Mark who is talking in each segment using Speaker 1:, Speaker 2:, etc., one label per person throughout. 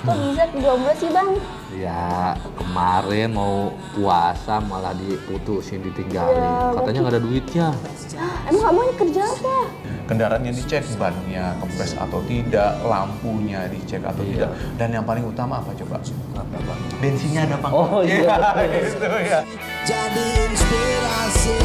Speaker 1: Kok bisa jomblo sih bang?
Speaker 2: Ya kemarin mau puasa malah diputusin ditinggalin.
Speaker 1: Ya,
Speaker 2: Katanya nggak ada duitnya.
Speaker 1: Emang abangnya kerja apa?
Speaker 3: Kendaraannya dicek, bannya kempes atau tidak, lampunya dicek atau tidak. Dan yang paling utama apa coba?
Speaker 2: Apa bang?
Speaker 3: Bensinnya ada bang.
Speaker 2: Oh iya.
Speaker 3: Itu ya.
Speaker 4: Jadi inspirasi.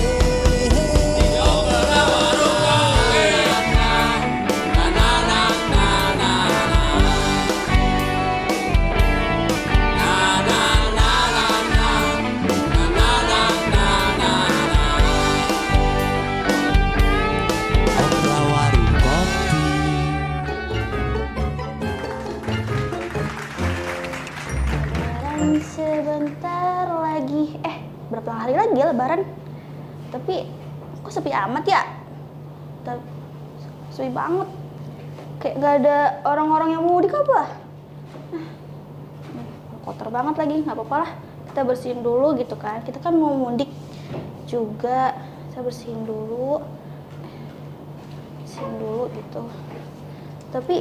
Speaker 4: Ada warung kopi.
Speaker 1: Lebaran sebentar lagi. Berapa hari lagi ya lebaran? Tapi kok sepi amat ya? Sepi banget. Kayak gak ada orang-orang yang mudik apa? Kotor banget lagi, nggak apa-apa lah. Kita bersihin dulu gitu kan. Kita kan mau mudik juga. Saya bersihin dulu. Bersihin dulu gitu. Tapi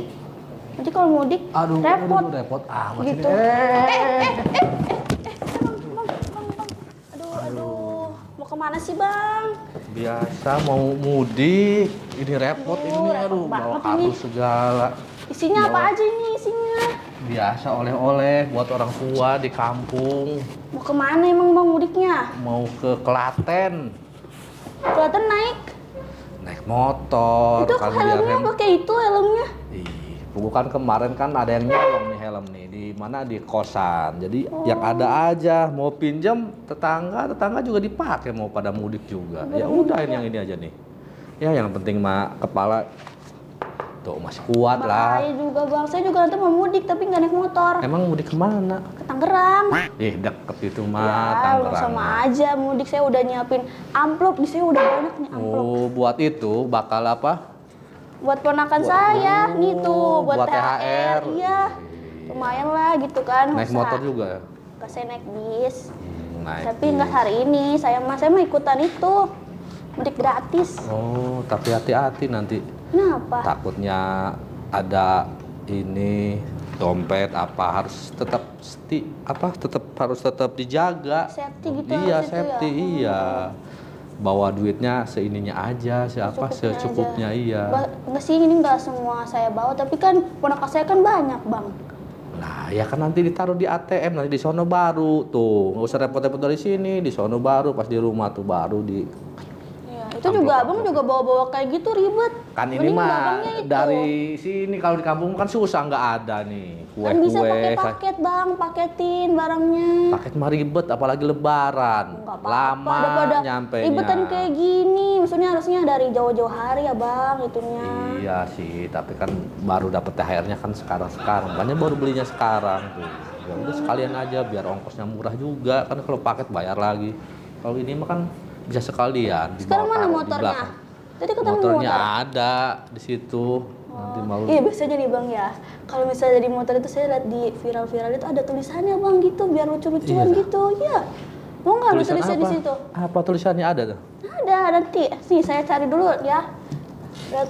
Speaker 1: nanti kalau mudik repot.
Speaker 2: Repot amat
Speaker 1: Gitu.
Speaker 2: ini.
Speaker 1: Bang. Aduh. Mau kemana sih bang?
Speaker 2: Biasa mau mudik, ini repot ini,
Speaker 1: Repot
Speaker 2: bawa
Speaker 1: banget ini.
Speaker 2: kartu segala.
Speaker 1: Isinya apa
Speaker 2: Bawa-
Speaker 1: aja ini isinya?
Speaker 2: Biasa oleh-oleh buat orang tua di kampung.
Speaker 1: Mau kemana emang bang mudiknya?
Speaker 2: Mau ke Klaten,
Speaker 1: Kelihatan naik.
Speaker 2: naik motor.
Speaker 1: Itu
Speaker 2: kan biar
Speaker 1: helmnya pakai itu helmnya.
Speaker 2: Ih, bukan kemarin kan ada yang nyolong nih helm nih di mana di kosan. Jadi yang ada aja mau pinjam tetangga juga dipakai mau pada mudik juga. Ya udah yang ini aja nih. Ya yang penting mah kepala tuh masih kuat lah.
Speaker 1: Bahaya juga bang. Saya juga nanti mau mudik tapi nggak naik motor.
Speaker 2: Emang mudik kemana?
Speaker 1: Ke Tangerang.
Speaker 2: Deket itu mah
Speaker 1: Ya,
Speaker 2: Tangerang.
Speaker 1: sama aja mudik. Saya udah nyiapin amplop. Di sini udah banyak nih amplop.
Speaker 2: Oh, buat itu bakal apa?
Speaker 1: Buat ponakan saya gitu. Buat
Speaker 2: buat THR.
Speaker 1: Iya. Lumayan lah gitu kan.
Speaker 2: Naik
Speaker 1: Masa
Speaker 2: motor juga.
Speaker 1: nggak saya naik bis.
Speaker 2: Naik
Speaker 1: Tapi nggak
Speaker 2: bis.
Speaker 1: hari ini. Saya mah ikutan itu. Mudik gratis.
Speaker 2: Oh, tapi hati-hati nanti.
Speaker 1: Kenapa?
Speaker 2: Takutnya ada ini dompet apa harus tetap tetap dijaga.
Speaker 1: Safety gitu
Speaker 2: Iya,
Speaker 1: harus itu
Speaker 2: safety
Speaker 1: ya?
Speaker 2: iya. Bawa duitnya seininya aja, secukupnya iya.
Speaker 1: Enggak sih, ini enggak semua saya bawa, tapi kan ponakan saya kan banyak, Bang.
Speaker 2: Nah, ya kan nanti ditaruh di ATM, nanti di sono baru tuh. Nggak usah repot-repot dari sini, di sono baru, pas di rumah tuh baru di.
Speaker 1: Iya, itu juga Abang juga bawa-bawa kayak gitu ribet.
Speaker 2: Kan ini
Speaker 1: Mending
Speaker 2: mah
Speaker 1: dagangnya itu.
Speaker 2: dari sini, kalau di kampung kan susah nggak ada nih
Speaker 1: Kan bisa pakai
Speaker 2: kue-kue.
Speaker 1: paket, Bang, paketin barangnya.
Speaker 2: Paket mah ribet, apalagi lebaran.
Speaker 1: Nggak apa-apa,
Speaker 2: Lama
Speaker 1: daripada
Speaker 2: nyampenya.
Speaker 1: ribetan kayak gini. Maksudnya harusnya dari jauh-jauh hari ya, Bang, itunya.
Speaker 2: Iya sih, tapi kan baru dapet THR-nya kan sekarang. Makanya baru belinya sekarang tuh. Ya udah sekalian aja biar ongkosnya murah juga. Kan kalau paket bayar lagi. Kalau ini mah kan bisa sekalian.
Speaker 1: Sekarang
Speaker 2: dibawa
Speaker 1: mana
Speaker 2: taruh di
Speaker 1: motornya?
Speaker 2: belakang.
Speaker 1: Tadi ketemu
Speaker 2: Motornya
Speaker 1: motor.
Speaker 2: ada di situ. Nanti mau.
Speaker 1: Iya biasanya nih Bang ya, kalau misalnya di motor itu saya lihat di viral-viral itu ada tulisannya Bang gitu, biar lucu-lucuan
Speaker 2: Iya.
Speaker 1: gitu, ya. Mau nggak
Speaker 2: Tulisan
Speaker 1: tulisnya di
Speaker 2: apa?
Speaker 1: situ?
Speaker 2: Apa tulisannya ada tuh?
Speaker 1: Ada nanti, nih saya cari dulu ya. Lihat,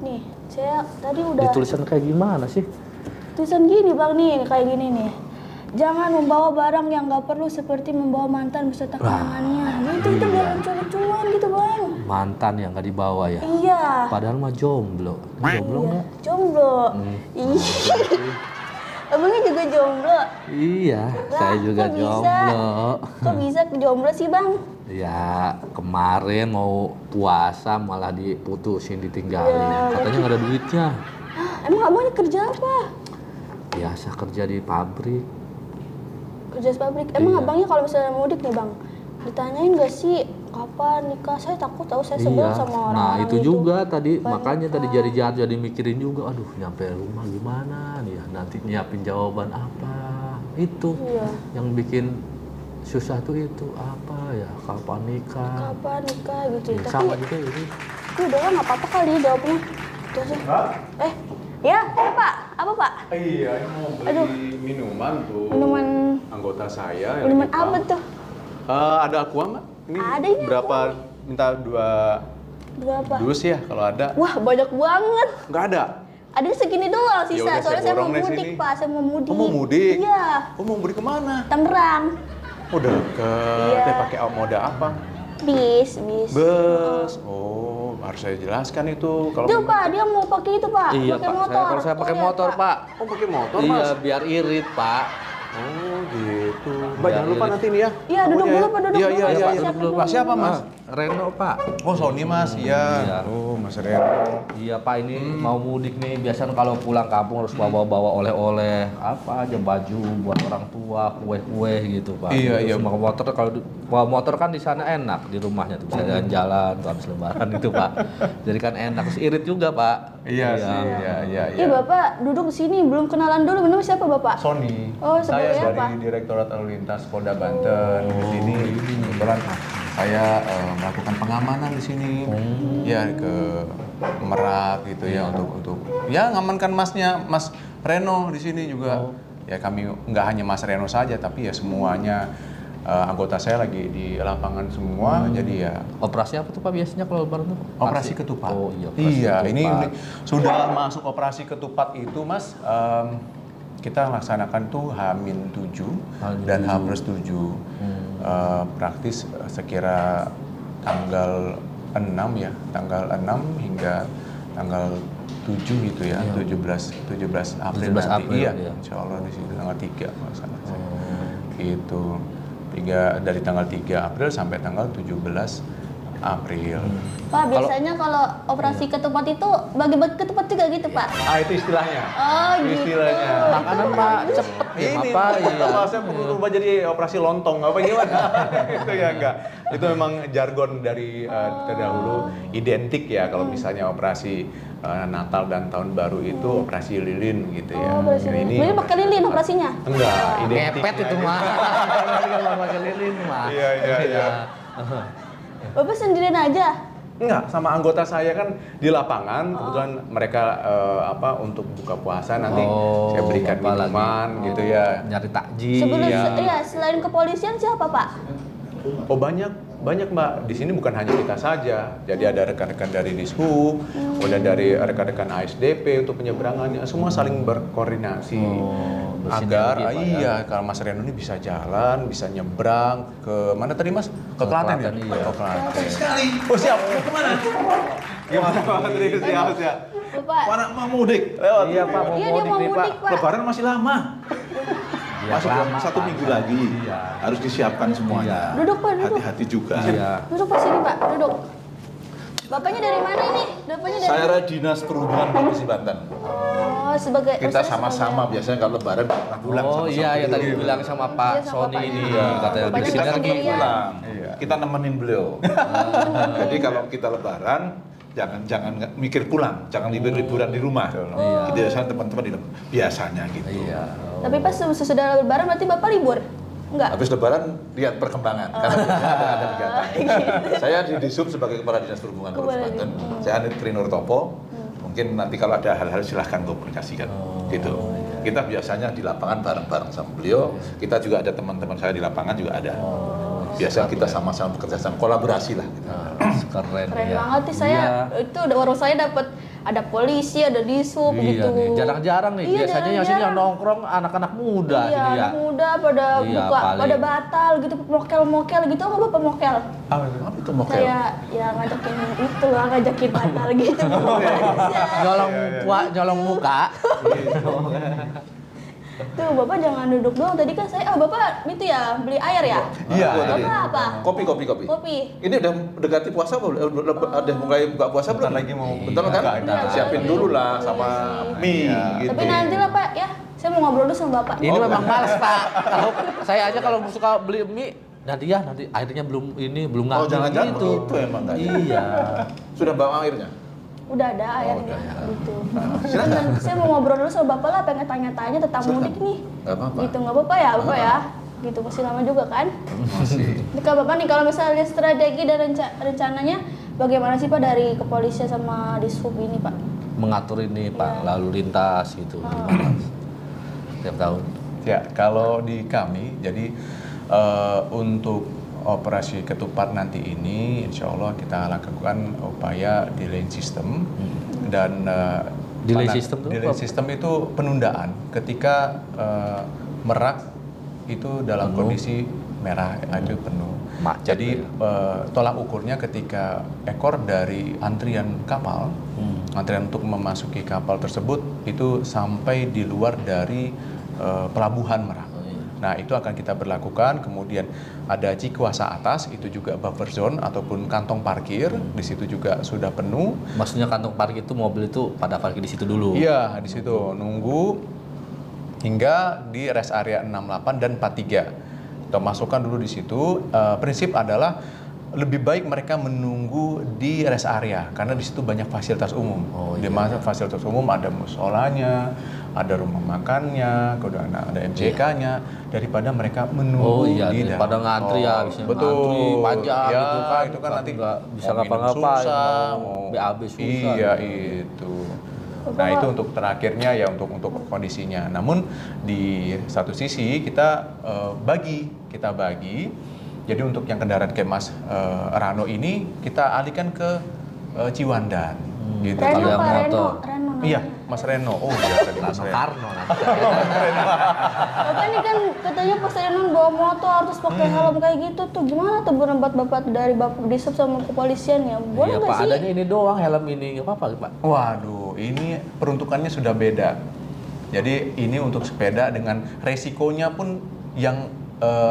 Speaker 1: nih saya tadi udah
Speaker 2: Di tulisan kayak gimana sih?
Speaker 1: tulisan gini Bang nih, kayak gini nih. Jangan membawa barang yang nggak perlu seperti membawa mantan beserta kenangannya. Gitu itu biar lucu-lucuan gitu Bang.
Speaker 2: Mantan yang nggak dibawa ya?
Speaker 1: Iya.
Speaker 2: Padahal mah jomblo. Jomblo
Speaker 1: Iya.
Speaker 2: nggak?
Speaker 1: Jomblo. Ih. Abangnya juga jomblo.
Speaker 2: Iya, saya juga
Speaker 1: kok bisa?
Speaker 2: jomblo.
Speaker 1: Kok bisa jomblo sih Bang?
Speaker 2: Ya kemarin mau puasa malah diputusin ditinggalin. Katanya nggak ada duitnya.
Speaker 1: Emang abangnya kerja apa?
Speaker 2: Biasa kerja di pabrik.
Speaker 1: Kerja di pabrik. Emang
Speaker 2: Iya.
Speaker 1: abangnya kalau misalnya mudik nih Bang, ditanyain gak sih kapan nikah? Saya takut tahu saya sebel sama orang-orang
Speaker 2: Nah itu juga tadi
Speaker 1: Kapan
Speaker 2: makanya
Speaker 1: nikah?
Speaker 2: tadi jadi mikirin juga. Aduh nyampe rumah gimana nih ya? Nanti nyiapin jawaban apa? Itu
Speaker 1: Iya.
Speaker 2: yang bikin susah tuh itu apa ya? Kapan nikah?
Speaker 1: Kapan nikah gitu.
Speaker 2: Ya,
Speaker 1: Tapi
Speaker 2: sama juga ini.
Speaker 1: itu udah nggak apa-apa kali jawabnya. Itu aja. Ya, Pak. Apa Pak?
Speaker 3: Iya, ini mau beli
Speaker 1: Aduh.
Speaker 3: minuman tuh.
Speaker 1: Minuman
Speaker 3: Anggota saya. yang
Speaker 1: minuman
Speaker 3: lagi
Speaker 1: apa
Speaker 3: pam.
Speaker 1: tuh?
Speaker 3: Ada aqua nggak? Ini
Speaker 1: Ada ini
Speaker 3: berapa? Minta dua
Speaker 1: Berapa?
Speaker 3: dus ya kalau ada.
Speaker 1: Wah banyak banget.
Speaker 3: Nggak ada.
Speaker 1: Ada segini doang
Speaker 3: Ya
Speaker 1: sisa.
Speaker 3: udah,
Speaker 1: Soalnya
Speaker 3: saya
Speaker 1: saya mau
Speaker 3: borong deh
Speaker 1: mudik,
Speaker 3: sini.
Speaker 1: Pak. Saya mau mudik.
Speaker 3: Oh, mau mudik?
Speaker 1: Iya.
Speaker 3: Oh, mau mudik kemana?
Speaker 1: Tangerang.
Speaker 3: Oh, deket.
Speaker 1: Iya.
Speaker 3: Teh pakai moda apa?
Speaker 1: Bis.
Speaker 3: Bus. Oh, harus saya jelaskan itu. Kalau
Speaker 1: Itu Pak, dia mau pakai itu Pak.
Speaker 2: Iya
Speaker 1: pakai
Speaker 2: Pak,
Speaker 1: motor.
Speaker 2: kalau saya pakai
Speaker 1: Lihat,
Speaker 2: motor Pak.
Speaker 3: Oh, pakai motor,
Speaker 2: Iya,
Speaker 3: Mas.
Speaker 2: biar irit Pak.
Speaker 3: Oh, gitu. Mbak,
Speaker 2: Biar
Speaker 3: jangan lupa
Speaker 2: irit.
Speaker 3: nanti nih ya.
Speaker 1: Iya, duduk
Speaker 3: Pokoknya
Speaker 1: dulu,
Speaker 3: ya.
Speaker 1: Pak, duduk
Speaker 3: Iya,
Speaker 1: dulu.
Speaker 3: iya,
Speaker 1: Iya,
Speaker 3: iya.
Speaker 1: Pak,
Speaker 3: Iya.
Speaker 1: siapkan dulu.
Speaker 3: Pak, siapa, Mas?
Speaker 2: Reno Pak.
Speaker 3: Oh, Sony, Mas. Iya.
Speaker 2: Iya.
Speaker 3: Oh, Mas Reno.
Speaker 2: Iya Pak, ini mau mudik nih. Biasanya kalau pulang kampung harus bawa-bawa oleh-oleh apa aja, baju buat orang tua, kue-kue gitu Pak.
Speaker 3: Iya,
Speaker 2: Terus
Speaker 3: iya.
Speaker 2: Bawa motor, kalau bawa motor kan di sana enak, di rumahnya tuh bisa jalan-jalan tuh habis lebaran itu Pak. Jadi kan enak, terus irit juga Pak.
Speaker 3: Iya sih, iya.
Speaker 1: Ih, Bapak duduk di sini, belum kenalan dulu. Benar siapa Bapak?
Speaker 3: Sony.
Speaker 1: Oh,
Speaker 3: Saya
Speaker 1: sebagai
Speaker 3: dari
Speaker 1: apa?
Speaker 3: Direktorat Lalu Lintas Polda Banten. Di sini kebetulan saya melakukan pengamanan di sini. Ya ke Merak gitu ya untuk ya ngamankan Mas Reno di sini juga. Ya kami nggak hanya Mas Reno saja tapi ya semuanya anggota saya lagi di lapangan semua. Jadi ya
Speaker 2: Operasi apa tuh Pak biasanya kalau lebaran tuh?
Speaker 3: operasi ketupat.
Speaker 2: Oh iya, operasi
Speaker 3: Iya,
Speaker 2: ketupat.
Speaker 3: ini sudah masuk operasi ketupat itu, Mas. Kita laksanakan tuh H-7 dan H+7. Praktis sekira tanggal 6 ya, tanggal 6 hingga tanggal 7 gitu ya, 17 April
Speaker 2: 17
Speaker 3: nanti.
Speaker 2: April,
Speaker 3: Iya,
Speaker 2: iya.
Speaker 3: insya Allah di situ tanggal 3 kalau salah saya. Gitu. Dari tanggal 3 April sampai tanggal 17 April.
Speaker 1: Pak, biasanya kalau operasi ketupat itu bagi-bagi ketupat juga gitu Pak?
Speaker 3: Ah, itu istilahnya.
Speaker 1: Oh gitu.
Speaker 3: Istilahnya.
Speaker 2: Makanan Pak cepet ya
Speaker 3: Ini
Speaker 2: Pak. Iya.
Speaker 3: apa saya perlu rubah jadi operasi lontong apa gimana? Itu ya enggak. Itu memang jargon dari terdahulu identik ya kalau misalnya operasi Natal dan Tahun Baru itu operasi lilin gitu ya.
Speaker 1: Oh, operasi
Speaker 3: Nah,
Speaker 1: lilin. Lilin pakai lilin operasinya?
Speaker 3: enggak, identik.
Speaker 2: Ngepet itu mah. Kalau pakai lilin mah.
Speaker 3: Iya.
Speaker 1: Bapak sendirian aja?
Speaker 3: Enggak, sama anggota saya kan di lapangan kebetulan mereka untuk buka puasa nanti saya berikan
Speaker 2: Bapak lagi.
Speaker 3: minuman gitu ya.
Speaker 2: Nyari takjil.
Speaker 1: Sebelum
Speaker 3: Iya.
Speaker 1: selain kepolisian siapa Pak?
Speaker 3: Oh banyak Mbak. Di sini bukan hanya kita saja. Jadi ada rekan-rekan dari Dishub, ada dari rekan-rekan ASDP untuk penyeberangannya. Semua saling berkoordinasi agar
Speaker 2: bersinergi, Pak, ya.
Speaker 3: kalau Mas Reno ini bisa jalan, bisa nyebrang ke mana tadi Mas? Ke Klaten ya?
Speaker 2: Klaten, iya.
Speaker 3: Oh Klaten. Oh siap. Mau kemana? Gimana Mas Reno? Siap.
Speaker 1: Bapak.
Speaker 5: Anak mau mudik.
Speaker 3: Lewat.
Speaker 2: Iya Pak, mau
Speaker 1: Iya, dia
Speaker 2: mudik
Speaker 1: mau
Speaker 2: nih Pak.
Speaker 1: mudik Pak.
Speaker 5: Lebaran masih lama.
Speaker 2: Iya,
Speaker 5: Masuk
Speaker 2: lama,
Speaker 5: satu
Speaker 2: Pak.
Speaker 5: minggu lagi.
Speaker 2: Iya.
Speaker 5: Harus disiapkan semuanya.
Speaker 1: Duduk Pak, duduk.
Speaker 5: Hati-hati juga.
Speaker 2: Iya.
Speaker 1: Duduk Pak sini Pak, duduk. Bapaknya dari mana ini? Bapaknya dari
Speaker 5: Saya Dinas Perhubungan Provinsi Banten.
Speaker 1: Oh, sebagai
Speaker 5: Kita
Speaker 1: maksudnya
Speaker 5: sama-sama biasanya kalau Lebaran pernah pulang
Speaker 2: Oh
Speaker 5: sama-sama.
Speaker 2: iya, ya tadi bilang sama Pak
Speaker 1: Iya, sama
Speaker 2: Sony
Speaker 1: bapaknya.
Speaker 2: ini
Speaker 1: Iya.
Speaker 2: katanya
Speaker 1: Bapaknya
Speaker 5: Kita
Speaker 1: bisa
Speaker 5: kan
Speaker 2: bersinergi.
Speaker 1: sendirian.
Speaker 5: pulang.
Speaker 3: Iya.
Speaker 5: Kita nemenin beliau. Jadi kalau kita Lebaran jangan mikir pulang, jangan liburan di rumah.
Speaker 2: Iya.
Speaker 5: Kita biasanya teman-teman di biasanya gitu.
Speaker 2: Iya.
Speaker 1: Tapi pas sesudah lebaran berarti Bapak libur? Enggak?
Speaker 5: Habis Lebaran lihat perkembangan karena biasanya ada kegiatan. Saya di Dishub sebagai Kepala Dinas Perhubungan Provinsi Banten. Saya Anit Trinur Topo. Mungkin nanti kalau ada hal-hal silahkan komunikasikan gitu. Kita biasanya di lapangan bareng-bareng sama beliau. Kita juga ada teman-teman saya di lapangan juga ada. Biasa kita sama-sama bekerja sama, kolaborasi lah. Gitu.
Speaker 2: Keren,
Speaker 1: Keren
Speaker 2: ya.
Speaker 1: banget sih saya. Itu warung saya dapat ada polisi, ada Dishub
Speaker 2: Iya
Speaker 1: gitu.
Speaker 2: nih, jarang-jarang nih.
Speaker 1: Iya,
Speaker 2: Biasanya yang sini yang
Speaker 1: jarang-jarang.
Speaker 2: nongkrong anak-anak muda
Speaker 1: Iya,
Speaker 2: sini ya.
Speaker 1: anak muda pada
Speaker 2: Iya,
Speaker 1: buka,
Speaker 2: paling.
Speaker 1: pada batal gitu, mokel-mokel gitu. Apa Bapak mokel?
Speaker 5: Apa itu mokel?
Speaker 1: Kayak ya ngajakin itu lah, ngajakin batal gitu.
Speaker 2: Nyolong muka.
Speaker 1: Tuh, Bapak jangan duduk doang. Tadi kan saya, Bapak itu ya beli air ya?
Speaker 3: Iya.
Speaker 1: Bapak apa?
Speaker 5: Kopi.
Speaker 1: Kopi.
Speaker 5: Ini udah mendekati puasa belum? Ada mulai buka puasa belum?
Speaker 3: Bentar lagi mau
Speaker 5: Bentar kan?
Speaker 3: buka.
Speaker 5: Siapin dulu lah sama mie gitu.
Speaker 1: Tapi nanti lah Pak ya, saya mau ngobrol dulu sama Bapak.
Speaker 2: Ini memang males Pak. Kalau saya aja kalau suka beli mie, nanti airnya belum
Speaker 5: Oh,
Speaker 2: ngatur
Speaker 5: jangan-jangan
Speaker 2: gitu.
Speaker 5: begitu emang nggak?
Speaker 2: Iya.
Speaker 5: Sudah bawa airnya?
Speaker 1: Udah ada airnya
Speaker 5: udah.
Speaker 1: gitu.
Speaker 5: Silakan.
Speaker 1: Saya mau ngobrol dulu sama Bapak lah, pengen tanya-tanya tentang
Speaker 5: Silakan.
Speaker 1: mudik nih.
Speaker 5: Nggak apa-apa.
Speaker 1: Gitu, nggak apa-apa ya Bapak ya? Gitu, masih lama juga kan?
Speaker 5: Masih.
Speaker 1: Ini Kak Bapak nih, kalau misalnya strategi dan rencananya bagaimana sih Pak dari kepolisian sama Dishub ini Pak?
Speaker 2: Mengatur ini Pak, lalu lintas gitu. Setiap tahun.
Speaker 3: Ya, kalau di kami, jadi untuk operasi ketupat nanti ini, insya Allah kita lakukan upaya delaying system dan
Speaker 2: Delay system itu
Speaker 3: Delay
Speaker 2: apa?
Speaker 3: system itu penundaan ketika Merak itu dalam kondisi merah, itu penuh.
Speaker 2: Macet
Speaker 3: Jadi tolak ukurnya ketika ekor dari antrian kapal, antrian untuk memasuki kapal tersebut itu sampai di luar dari pelabuhan Merak. Nah, itu akan kita berlakukan. Kemudian ada Cikuasa atas, itu juga buffer zone ataupun kantong parkir. Di situ juga sudah penuh.
Speaker 2: Maksudnya kantong parkir itu mobil itu pada parkir di situ dulu.
Speaker 3: Iya, di situ nunggu hingga di rest area 68 dan 43. Kita masukkan dulu di situ. Prinsip adalah lebih baik mereka menunggu di rest area karena di situ banyak fasilitas umum. Di mana fasilitas umum ada musolanya, ada rumah makannya, kemudian ada MCK-nya, daripada mereka menunggu di dalam
Speaker 2: daripada ngantri ya,
Speaker 3: tol.
Speaker 2: bisa
Speaker 3: Betul.
Speaker 2: ngantri panjang
Speaker 3: Ya,
Speaker 2: gitu kan.
Speaker 3: itu kan nanti
Speaker 2: nggak bisa
Speaker 3: mau minum
Speaker 2: ngapa-ngapain,
Speaker 3: susah,
Speaker 2: mau BAB susah.
Speaker 3: Iya, itu. Nah, itu untuk terakhirnya ya untuk kondisinya. Namun di satu sisi kita bagi. Jadi untuk yang kendaraan kayak Mas Rano ini kita alihkan ke Ciwandan. Gitu.
Speaker 1: Reno
Speaker 2: Kalau yang
Speaker 1: Pak,
Speaker 2: motor.
Speaker 1: Reno namanya.
Speaker 3: Iya, Mas Reno. Oh iya, tadi Mas Reno.
Speaker 2: Karno nanti.
Speaker 1: Bapak ini kan katanya pas Reno bawa motor terus pakai helm kayak gitu tuh, gimana tuh pendapat Bapak dari Bapak Disub sama kepolisian ya? Boleh
Speaker 2: Iya
Speaker 1: nggak
Speaker 2: Pak,
Speaker 1: sih?
Speaker 2: adanya ini doang helm ini, nggak apa-apa Pak.
Speaker 3: Waduh, ini peruntukannya sudah beda. Jadi ini untuk sepeda dengan resikonya pun yang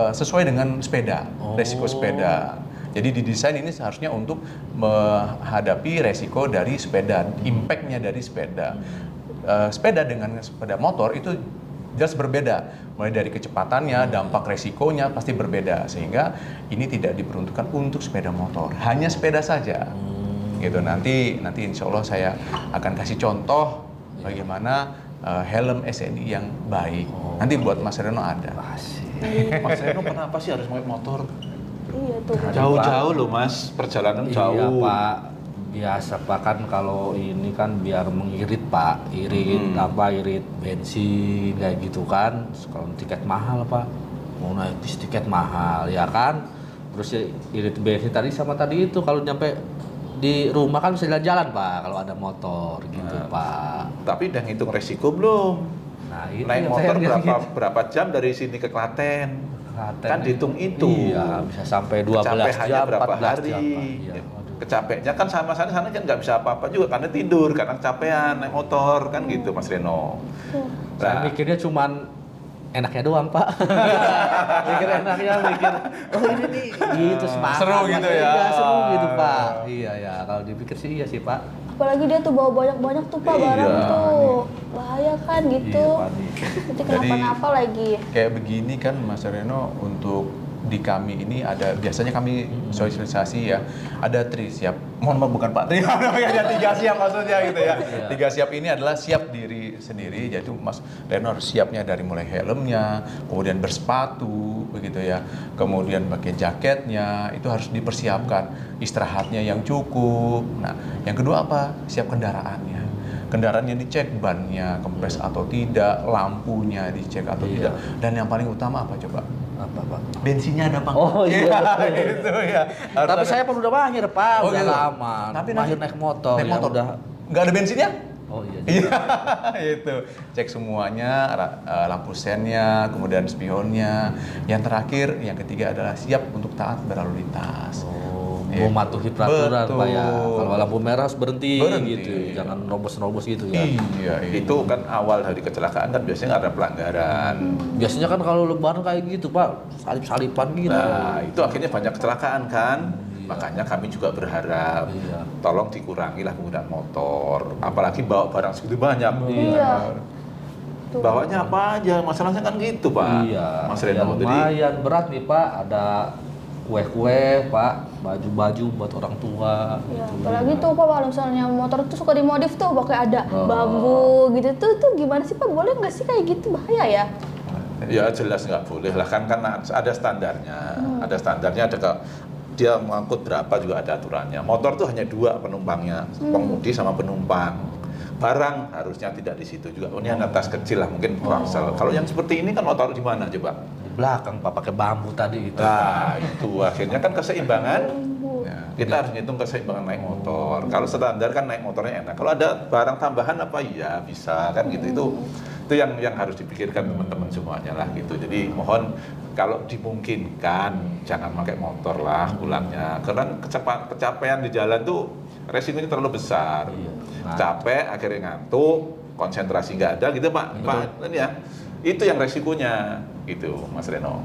Speaker 3: sesuai dengan sepeda, resiko sepeda. Jadi didesain ini seharusnya untuk menghadapi resiko dari sepeda, impact-nya dari sepeda. Sepeda dengan sepeda motor itu jelas berbeda. Mulai dari kecepatannya, dampak resikonya pasti berbeda. Sehingga ini tidak diperuntukkan untuk sepeda motor, hanya sepeda saja. Gitu. Nanti insya Allah saya akan kasih contoh bagaimana helm SNI yang baik. Nanti buat Mas Reno ada.
Speaker 5: Mas Reno kenapa sih harus naik motor?
Speaker 1: Iya tuh.
Speaker 5: Jauh-jauh loh Mas, perjalanan jauh.
Speaker 2: Iya Pak, biasa Pak kan kalau ini kan biar mengirit Pak, irit bensin kayak gitu kan. Kalau tiket mahal Pak, mau naik bis tiket mahal ya kan. Terus ya irit bensin tadi sama tadi itu kalau nyampe di rumah kan bisa jalan-jalan Pak kalau ada motor gitu Pak.
Speaker 5: Tapi udah ngitung resiko belum?
Speaker 2: Nah, itu
Speaker 5: Naik
Speaker 2: yang
Speaker 5: motor
Speaker 2: saya lihat.
Speaker 5: berapa jam dari sini ke Klaten?
Speaker 2: Klaten
Speaker 5: Kan dihitung itu.
Speaker 2: Iya, bisa sampai 12
Speaker 5: Kecapeannya
Speaker 2: jam,
Speaker 5: berapa
Speaker 2: 14
Speaker 5: hari?
Speaker 2: jam Pak. Iya, waduh.
Speaker 5: Kecapeannya kan sama sana kan nggak bisa apa-apa juga karena tidur, karena kecapean naik motor kan gitu Mas Reno.
Speaker 2: Saya mikirnya cuman enaknya doang Pak. mikir oh ini nih gitu semangat.
Speaker 3: Seru gitu ya.
Speaker 2: Iya, seru gitu Pak. Iya ya, kalau dipikir sih iya sih Pak.
Speaker 1: Apalagi dia tuh bawa banyak-banyak tuh Pak barang tuh. Bahaya kan gitu.
Speaker 2: Iya Pak nih.
Speaker 1: Nanti kenapa-napa lagi.
Speaker 3: Kayak begini kan Mas Reno, untuk di kami ini ada, biasanya kami sosialisasi ya, ada 3 siap. Mohon maaf bukan Pak Tri, ada 3 siap maksudnya gitu ya. 3 siap ini adalah siap diri sendiri, yaitu Mas Reno harus siapnya dari mulai helmnya, kemudian bersepatu begitu ya, kemudian pakai jaketnya, itu harus dipersiapkan, istirahatnya yang cukup. Nah, yang kedua apa? Siap kendaraannya. Kendaraannya dicek, bannya kempes atau tidak, lampunya dicek atau tidak, dan yang paling utama apa coba?
Speaker 2: Apa Pak?
Speaker 3: Bensinnya ada apa?
Speaker 2: Oh iya, betul.
Speaker 3: Gitu ya.
Speaker 2: Tapi saya pun udah mahir Pak,
Speaker 3: Oh,
Speaker 2: udah
Speaker 3: gitu.
Speaker 2: lama.
Speaker 3: Tapi
Speaker 2: mahir naik motor,
Speaker 3: naik
Speaker 2: ya
Speaker 3: motor
Speaker 2: udah.
Speaker 3: nggak ada bensinnya?
Speaker 2: Oh iya.
Speaker 3: Iya, itu. Cek semuanya, lampu sennya, kemudian spionnya. Yang terakhir, yang ketiga adalah siap untuk taat berlalu lintas.
Speaker 2: Mau mematuhi peraturan Pak ya.
Speaker 3: Betul.
Speaker 2: Kalau lampu merah harus berhenti
Speaker 3: Berhenti.
Speaker 2: gitu. Jangan nerobos-nerobos gitu ya.
Speaker 3: Iya,
Speaker 5: Itu kan awal dari kecelakaan kan biasanya nggak ada pelanggaran.
Speaker 2: Biasanya kan kalau lebaran kayak gitu Pak, salip-salipan gitu.
Speaker 5: Nah, itu akhirnya banyak kecelakaan kan. Makanya kami juga berharap
Speaker 2: Iya.
Speaker 5: tolong dikurangilah penggunaan motor. Apalagi bawa barang segitu banyak.
Speaker 1: Iya. Tuh.
Speaker 5: Bawanya apa aja, masalahnya kan gitu Pak.
Speaker 2: Iya.
Speaker 5: Mas
Speaker 2: Ya,
Speaker 5: Reno. Jadi
Speaker 2: lumayan berat nih Pak, ada kue-kue Pak, baju-baju buat orang tua.
Speaker 1: Ya,
Speaker 2: gitu.
Speaker 1: apalagi tuh Pak kalau misalnya motor tuh suka dimodif tuh pakai ada bambu gitu tuh gimana sih Pak? Boleh nggak sih kayak gitu, bahaya ya?
Speaker 5: ya jelas nggak boleh lah kan ada standarnya. Ada standarnya, dia mengangkut berapa juga ada aturannya. Motor tuh hanya 2 penumpangnya, pengemudi sama penumpang. Barang harusnya tidak di situ juga. Oh, ini hanya tas kecil lah, mungkin ransel. Kalau yang seperti ini kan motor di mana coba?
Speaker 2: Di belakang Pak pakai bambu tadi gitu.
Speaker 5: Nah, itu akhirnya kan keseimbangan Kita harus ngitung keseimbangan naik motor. Kalau standar kan naik motornya enak. Kalau ada barang tambahan apa ya bisa kan gitu. Itu yang harus dipikirkan teman-teman semuanya lah gitu. Jadi mohon kalau dimungkinkan jangan pakai motor lah pulangnya. Karena kecapean di jalan tuh resikonya terlalu besar. Capek akhirnya ngantuk, konsentrasi nggak ada gitu Pak. Ini ya. Itu yang resikonya gitu Mas Reno.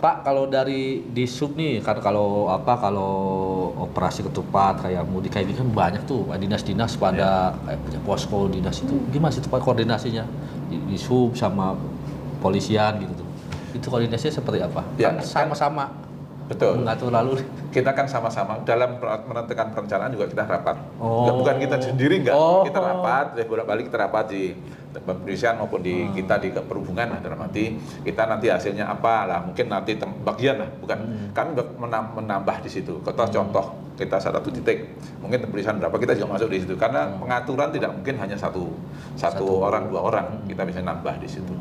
Speaker 2: Pak, kalau dari Disub nih kan kalau operasi ketupat kayak mudik kayak gini kan banyak tuh dinas-dinas pada punya posko dinas itu. Gimana sih Pak koordinasinya Disub sama polisian gitu tuh? Itu koordinasinya seperti apa?
Speaker 5: Ya,
Speaker 2: kan sama-sama
Speaker 5: betul.
Speaker 2: mengatur lalu.
Speaker 5: Kita kan sama-sama dalam menentukan perencanaan juga kita rapat.
Speaker 2: Oh.
Speaker 5: Bukan kita sendiri enggak.
Speaker 2: Oh.
Speaker 5: Kita rapat, bolak-balik kita rapat di kepolisian maupun di kita di perhubungan dalam arti kita nanti hasilnya apa lah mungkin nanti bagian lah bukan kami menambah di situ. Contoh kita satu titik mungkin kepolisian berapa kita juga masuk di situ karena pengaturan tidak mungkin hanya satu orang dua orang kita bisa nambah di situ.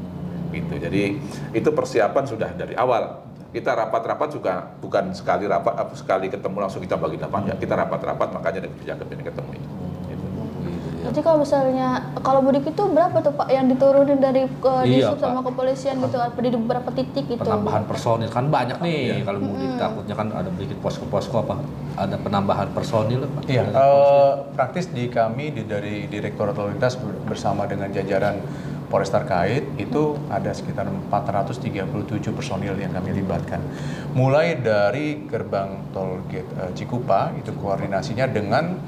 Speaker 5: Gitu. Jadi itu persiapan sudah dari awal. Kita rapat-rapat juga bukan sekali ketemu langsung kita bagi delapan. Kita rapat-rapat makanya ada kebijakan ini ketemu itu.
Speaker 1: Nanti kalau misalnya kalau mudik itu berapa tuh Pak yang diturunin dari Disub sama kepolisian gitu apa di beberapa titik gitu?
Speaker 2: Penambahan personil kan banyak nih kalau mudik takutnya kan ada bikin posko-posko apa ada penambahan personil Pak.
Speaker 3: Iya, praktis di kami dari Direktorat Lalu Lintas bersama dengan jajaran Polres terkait itu ada sekitar 437 personil yang kami libatkan. Mulai dari gerbang tol gate Cikupa itu koordinasinya dengan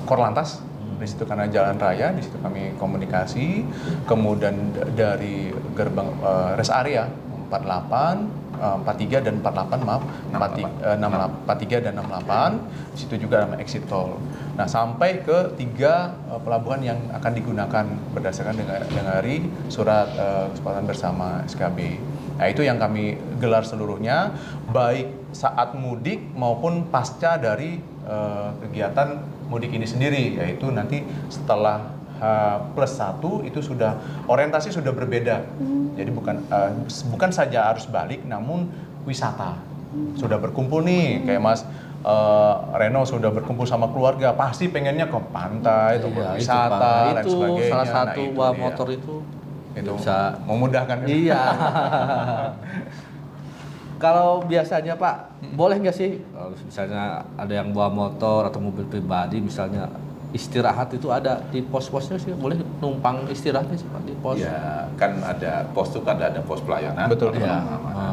Speaker 3: Korlantas di situ karena jalan raya di situ kami komunikasi. Kemudian dari gerbang rest area 43 dan 48 maaf 43 dan 68 di situ juga nama exit tol. Nah sampai ke 3 pelabuhan yang akan digunakan berdasarkan dengan hari surat kesepakatan bersama SKB. Nah itu yang kami gelar seluruhnya baik saat mudik maupun pasca dari kegiatan mudik ini sendiri, yaitu nanti setelah H+1 itu sudah orientasi sudah berbeda. Jadi bukan saja arus balik namun wisata. Sudah berkumpul nih kayak Mas Reno sudah berkumpul sama keluarga, pasti pengennya ke pantai, atau berwisata dan sebagainya.
Speaker 2: Salah satu bawa motor itu
Speaker 3: bisa memudahkan.
Speaker 2: Iya. Kalau biasanya Pak, boleh nggak sih kalau misalnya ada yang bawa motor atau mobil pribadi misalnya istirahat itu ada di pos-posnya sih, boleh numpang istirahatnya sih Pak di pos?
Speaker 5: Ya kan ada pos itu kan ada pos pelayanan.
Speaker 3: Betul.
Speaker 5: Ya.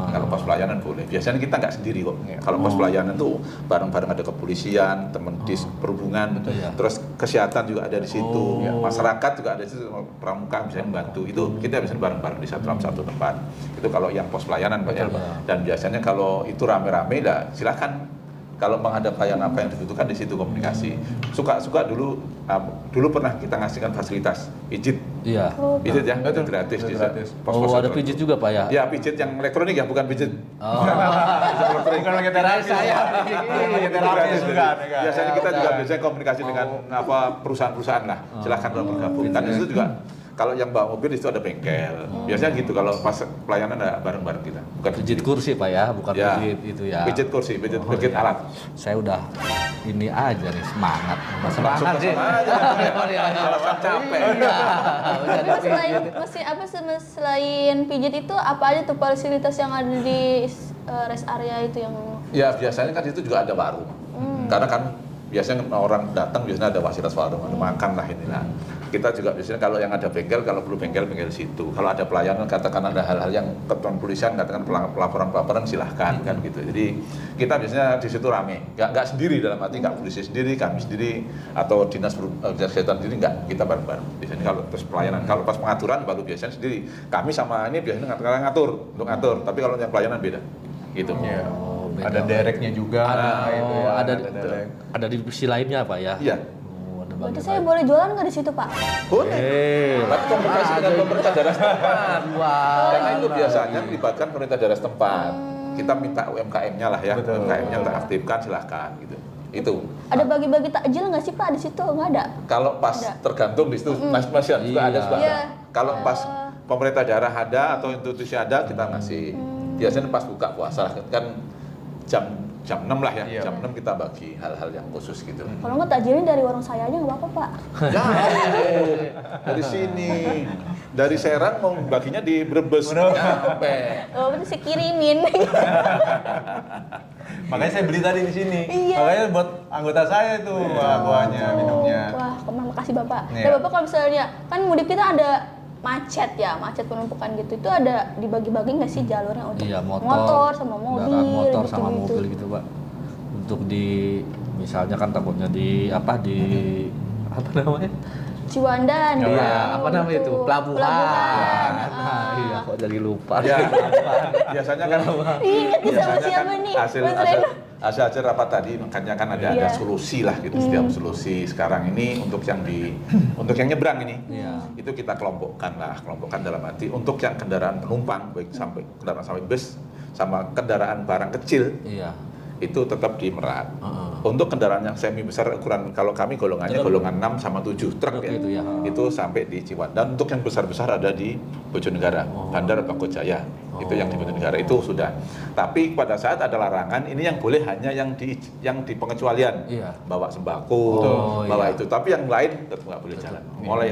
Speaker 5: Kalau pos pelayanan boleh. Biasanya kita nggak sendiri kok. Kalau pos pelayanan tuh bareng-bareng ada kepolisian, teman dis perhubungan, terus kesehatan juga ada di situ, masyarakat juga ada di situ, pramuka bisa membantu. Itu kita bisa bareng-bareng di satu tempat. Itu kalau yang pos pelayanan Pak ya. Dan biasanya kalau itu rame-rame lah silakan. Kalau menghadap pelayanan apa yang dibutuhkan di situ komunikasi. Suka dulu pernah kita ngasihkan fasilitas pijit.
Speaker 2: Iya.
Speaker 5: Pijit ya, itu gratis.
Speaker 2: Ada pijit juga Pak ya?
Speaker 5: Ya pijit yang elektronik ya, bukan pijit.
Speaker 3: Bukan pakai terapi.
Speaker 2: Saya
Speaker 3: Gratis juga.
Speaker 5: Biasanya kita juga biasanya komunikasi dengan perusahaan-perusahaan lah. Silahkan bergabung. Dan itu juga kalau yang bawa mobil itu ada bengkel. Biasanya gitu kalau pas pelayanan ada bareng-bareng kita. Bukan
Speaker 2: Pijit kursi Pak ya, bukan pijit itu ya.
Speaker 5: Pijit kursi, pijit alat.
Speaker 2: Saya udah ini aja nih semangat sih.
Speaker 5: Alasan capek.
Speaker 1: Tapi selain pijit itu apa aja tuh fasilitas yang ada di rest area itu yang?
Speaker 5: Ya biasanya kan itu juga ada warung. Karena kan biasanya orang datang biasanya ada fasilitas warung, ada makan lah inilah. Kita juga biasanya kalau yang ada bengkel, kalau perlu bengkel situ. Kalau ada pelayanan, katakan ada hal-hal yang ketentuan polisian, katakan pelaporan silahkan kan gitu. Jadi kita biasanya di situ rame, nggak sendiri dalam arti nggak polisi sendiri, kami sendiri atau dinas kesehatan sendiri nggak, kita bareng-bareng. Biasanya kalau terus pelayanan, kalau pas pengaturan baru biasanya sendiri. Kami sama ini biasanya ngatur, tapi kalau yang pelayanan beda, gitu.
Speaker 3: Ada dereknya juga.
Speaker 2: Ada di sisi lainnya Pak ya?
Speaker 5: Iya.
Speaker 1: Berarti saya boleh jualan nggak di situ Pak?
Speaker 5: Boleh. Tapi komunikasi dengan pemerintah daerah setempat. Karena itu biasanya melibatkan pemerintah daerah setempat. Kita minta UMKM-nya lah ya, UMKM-nya kita aktifkan silahkan gitu. Itu.
Speaker 1: Ada bagi-bagi takjil nggak sih Pak di situ? Nggak ada?
Speaker 5: Kalau pas tergantung di situ, masih juga ada sebagian. Kalau pas pemerintah daerah ada atau institusi ada kita ngasih. Biasanya pas buka puasa kan jam 6 lah ya.
Speaker 3: Iya.
Speaker 5: Jam 6 kita bagi hal-hal yang khusus gitu.
Speaker 1: Kalau nggak takjilnya dari warung saya aja nggak apa-apa Pak.
Speaker 5: Ya, dari sini. Dari Serang mau baginya di Brebes. Nyampe.
Speaker 1: Oh berarti saya kirimin.
Speaker 3: Makanya saya beli tadi di sini.
Speaker 1: Iya.
Speaker 3: Makanya buat anggota saya tuh buahnya, minumnya.
Speaker 1: Wah, terima kasih Bapak.
Speaker 3: Iya.
Speaker 1: Nah, Bapak kalau misalnya kan mudik kita ada macet ya, macet penumpukan gitu. Itu ada dibagi-bagi nggak sih jalurnya untuk
Speaker 2: Iya, motor
Speaker 1: sama mobil,
Speaker 2: kendaraan motor sama
Speaker 1: gitu-gitu?
Speaker 2: mobil gitu Pak. Untuk di misalnya kan takutnya di apa namanya?
Speaker 1: Ciwandan.
Speaker 2: Iya,
Speaker 1: gitu.
Speaker 2: apa namanya itu? Pelabuhan.
Speaker 1: Pelabuhan.
Speaker 2: Iya, kok jadi lupa.
Speaker 5: Ya, biasanya kan
Speaker 1: Ingat nih sama
Speaker 5: biasanya
Speaker 1: siapa
Speaker 5: kan
Speaker 1: nih?
Speaker 5: hasil rapat tadi makanya kan ada
Speaker 1: Iya.
Speaker 5: solusi lah gitu, setiap solusi sekarang ini untuk yang nyebrang ini
Speaker 2: Iya.
Speaker 5: itu kita kelompokkan dalam arti untuk yang kendaraan penumpang baik sampai kendaraan sampai bus sama kendaraan barang kecil
Speaker 2: Iya.
Speaker 5: itu tetap di Merak.
Speaker 2: Heeh.
Speaker 5: Untuk kendaraan yang semi besar ukuran kalau kami golongannya golongan 6 sama 7 truk ya.
Speaker 2: Itu ya.
Speaker 5: Itu sampai di Ciwandan. Untuk yang besar-besar ada di Bojonegara, Bandar Bako Jaya. Itu yang di Bojonegara itu sudah. Tapi pada saat ada larangan ini yang boleh hanya yang di pengecualian.
Speaker 2: Iya.
Speaker 5: Bawa sembako, bawa
Speaker 2: iya.
Speaker 5: itu. Tapi yang lain tetap nggak boleh jalan. Mulai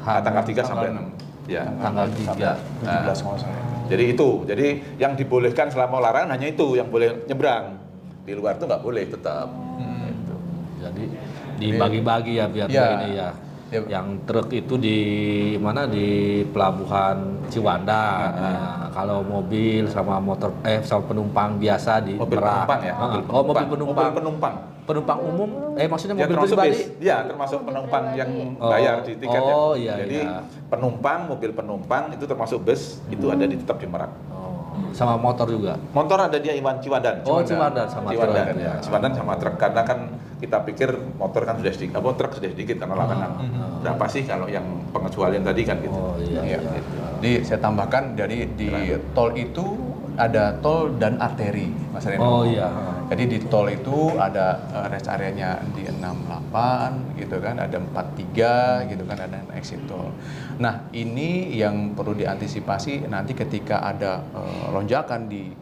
Speaker 5: tanggal 3 sampai 6. Ya.
Speaker 2: Tanggal 3.
Speaker 3: 17 kalau saya.
Speaker 5: Jadi itu, jadi yang dibolehkan selama larangan hanya itu yang boleh nyebrang. Di luar itu nggak boleh tetap. Gitu.
Speaker 2: Jadi dibagi-bagi ya biar
Speaker 3: Iya.
Speaker 2: ini ya.
Speaker 3: Ya.
Speaker 2: Yang truk itu di mana di pelabuhan Ciwandan. Ya, kalau mobil sama motor sama penumpang biasa di
Speaker 5: Mobil
Speaker 2: Merak.
Speaker 5: penumpang ya.
Speaker 2: Oh, mobil penumpang.
Speaker 5: Mobil penumpang.
Speaker 2: Penumpang umum maksudnya
Speaker 5: Ya
Speaker 2: mobil
Speaker 5: termasuk
Speaker 2: pribadi.
Speaker 5: bis. Ya termasuk penumpang yang
Speaker 2: Oh.
Speaker 5: bayar di tiket ya.
Speaker 2: Oh, iya,
Speaker 5: Jadi
Speaker 2: iya.
Speaker 5: penumpang, mobil penumpang itu termasuk bus itu ada tetap di Merak.
Speaker 2: Oh, sama motor juga.
Speaker 5: Motor ada di Ciwandan.
Speaker 2: Oh, Ciwandan sama
Speaker 5: Ciwandan
Speaker 2: truk,
Speaker 5: ya.
Speaker 2: ya.
Speaker 5: Ciwandan sama truk karena kan kita pikir motor kan sudah sedikit, truk sudah sedikit karena larangan. Berapa sih kalau yang pengecualian tadi kan gitu.
Speaker 2: Oh iya.
Speaker 3: Iya. Jadi saya tambahkan dari di tol itu ada tol dan arteri, Mas Reno.
Speaker 2: Oh iya.
Speaker 3: Jadi di tol itu ada rest areanya di 68 gitu kan, ada 43 gitu kan, ada exit tol. Nah, ini yang perlu diantisipasi nanti ketika ada lonjakan di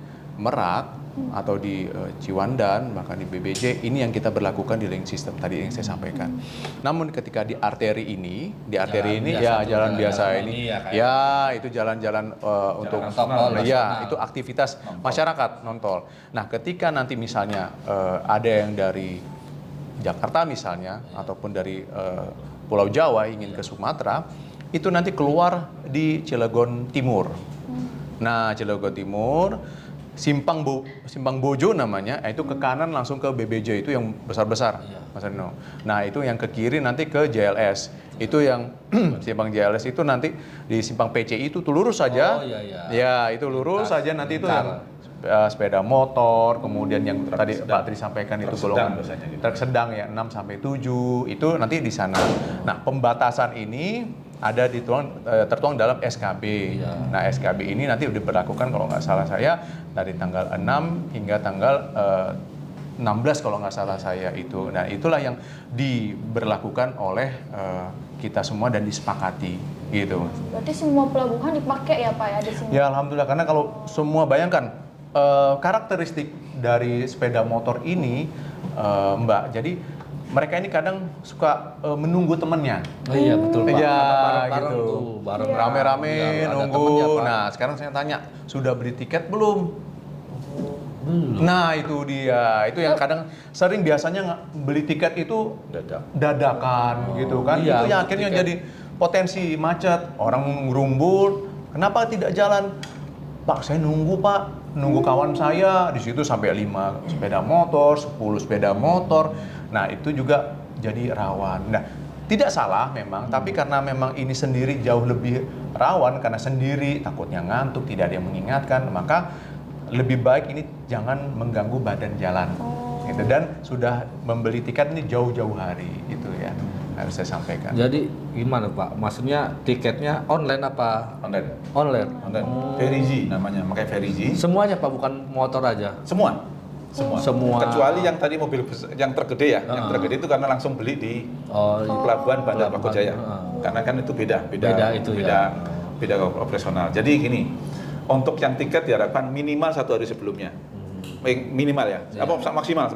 Speaker 3: Merak atau di Ciwandan, bahkan di BBJ, ini yang kita berlakukan di link system tadi yang saya sampaikan. Namun ketika di arteri ini jalan biasa ini, ya itu jalan-jalan untuk
Speaker 2: non-tol,
Speaker 3: ya itu aktivitas masyarakat non-tol. Nah, ketika nanti misalnya ada yang dari Jakarta misalnya ataupun dari Pulau Jawa ingin ke Sumatera, itu nanti keluar di Cilegon Timur. Nah, Cilegon Timur Simpang Bojo namanya, itu ke kanan langsung ke BBJ itu yang besar-besar, Mas Reno. Nah, itu yang ke kiri nanti ke JLS. Itu yang Simpang JLS itu nanti di Simpang PCI itu tuh lurus saja.
Speaker 2: Oh, iya, iya.
Speaker 3: Ya, itu lurus saja nanti itu yang sepeda motor, kemudian yang tadi Pak Tri sampaikan itu
Speaker 5: Truk sedang
Speaker 3: golongan
Speaker 5: biasanya gitu.
Speaker 3: truk sedang ya 6 sampai 7 itu nanti di sana. Nah, pembatasan ini ada tertuang dalam SKB. Nah, SKB ini nanti udah diberlakukan kalau nggak salah saya dari tanggal 6 hingga tanggal 16 kalau nggak salah saya itu. Nah, itulah yang diberlakukan oleh kita semua dan disepakati gitu.
Speaker 1: Berarti semua pelabuhan dipakai ya Pak ya di sini?
Speaker 3: Ya, alhamdulillah, karena kalau semua bayangkan karakteristik dari sepeda motor ini, Mbak, jadi mereka ini kadang suka menunggu temennya.
Speaker 2: Oh iya betul Pak.
Speaker 3: Iya,
Speaker 2: Bareng-bareng
Speaker 3: gitu.
Speaker 2: tuh, bareng
Speaker 3: Rame-rame
Speaker 2: Iya, ada
Speaker 3: nunggu.
Speaker 2: temennya, Pak.
Speaker 3: Nah, sekarang saya tanya, sudah beli tiket belum? Nah, itu dia. Itu yang kadang sering biasanya beli tiket itu dadakan gitu kan.
Speaker 2: Iya,
Speaker 3: Itu yang akhirnya
Speaker 2: tiket.
Speaker 3: jadi potensi macet. Orang ngerumbul, kenapa tidak jalan? Pak, saya nunggu Pak. Nunggu kawan saya di situ sampai 5 sepeda motor, 10 sepeda motor. Nah, itu juga jadi rawan. Nah, tidak salah memang, tapi karena memang ini sendiri jauh lebih rawan karena sendiri takutnya ngantuk, tidak ada yang mengingatkan, maka lebih baik ini jangan mengganggu badan jalan. Gitu. Dan sudah membeli tiket ini jauh-jauh hari itu ya. Harus saya sampaikan.
Speaker 2: Jadi gimana Pak? Maksudnya tiketnya online apa?
Speaker 5: Online.
Speaker 2: Online.
Speaker 5: Ferigi namanya, makanya Ferigi.
Speaker 2: Semuanya Pak, bukan motor aja.
Speaker 5: Semua.
Speaker 2: Semua.
Speaker 5: Kecuali yang tadi mobil yang tergede ya. Yang tergede itu karena langsung beli di pelabuhan Bandar Bako Jaya. Karena kan itu beda operasional. Jadi gini, untuk yang tiket diharapkan minimal 1 hari sebelumnya. Minimal ya. Apa maksimal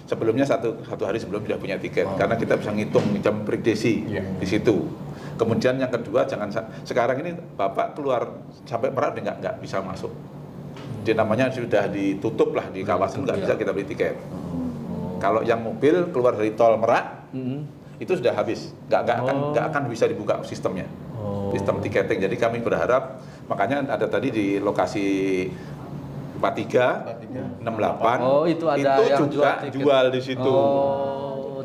Speaker 5: sebelumnya satu hari sebelum sudah punya tiket karena kita bisa ngitung jam prediksi di situ. Kemudian yang kedua jangan sekarang ini Bapak keluar sampai Merak nggak bisa masuk. Jadi namanya sudah ditutup lah di kawasan nggak bisa kita beli tiket. Kalau yang mobil keluar dari tol Merak itu sudah habis, nggak akan bisa dibuka sistemnya, sistem tiketing. Jadi kami berharap makanya ada tadi di lokasi 43, 68
Speaker 2: itu ada yang
Speaker 5: jual di situ.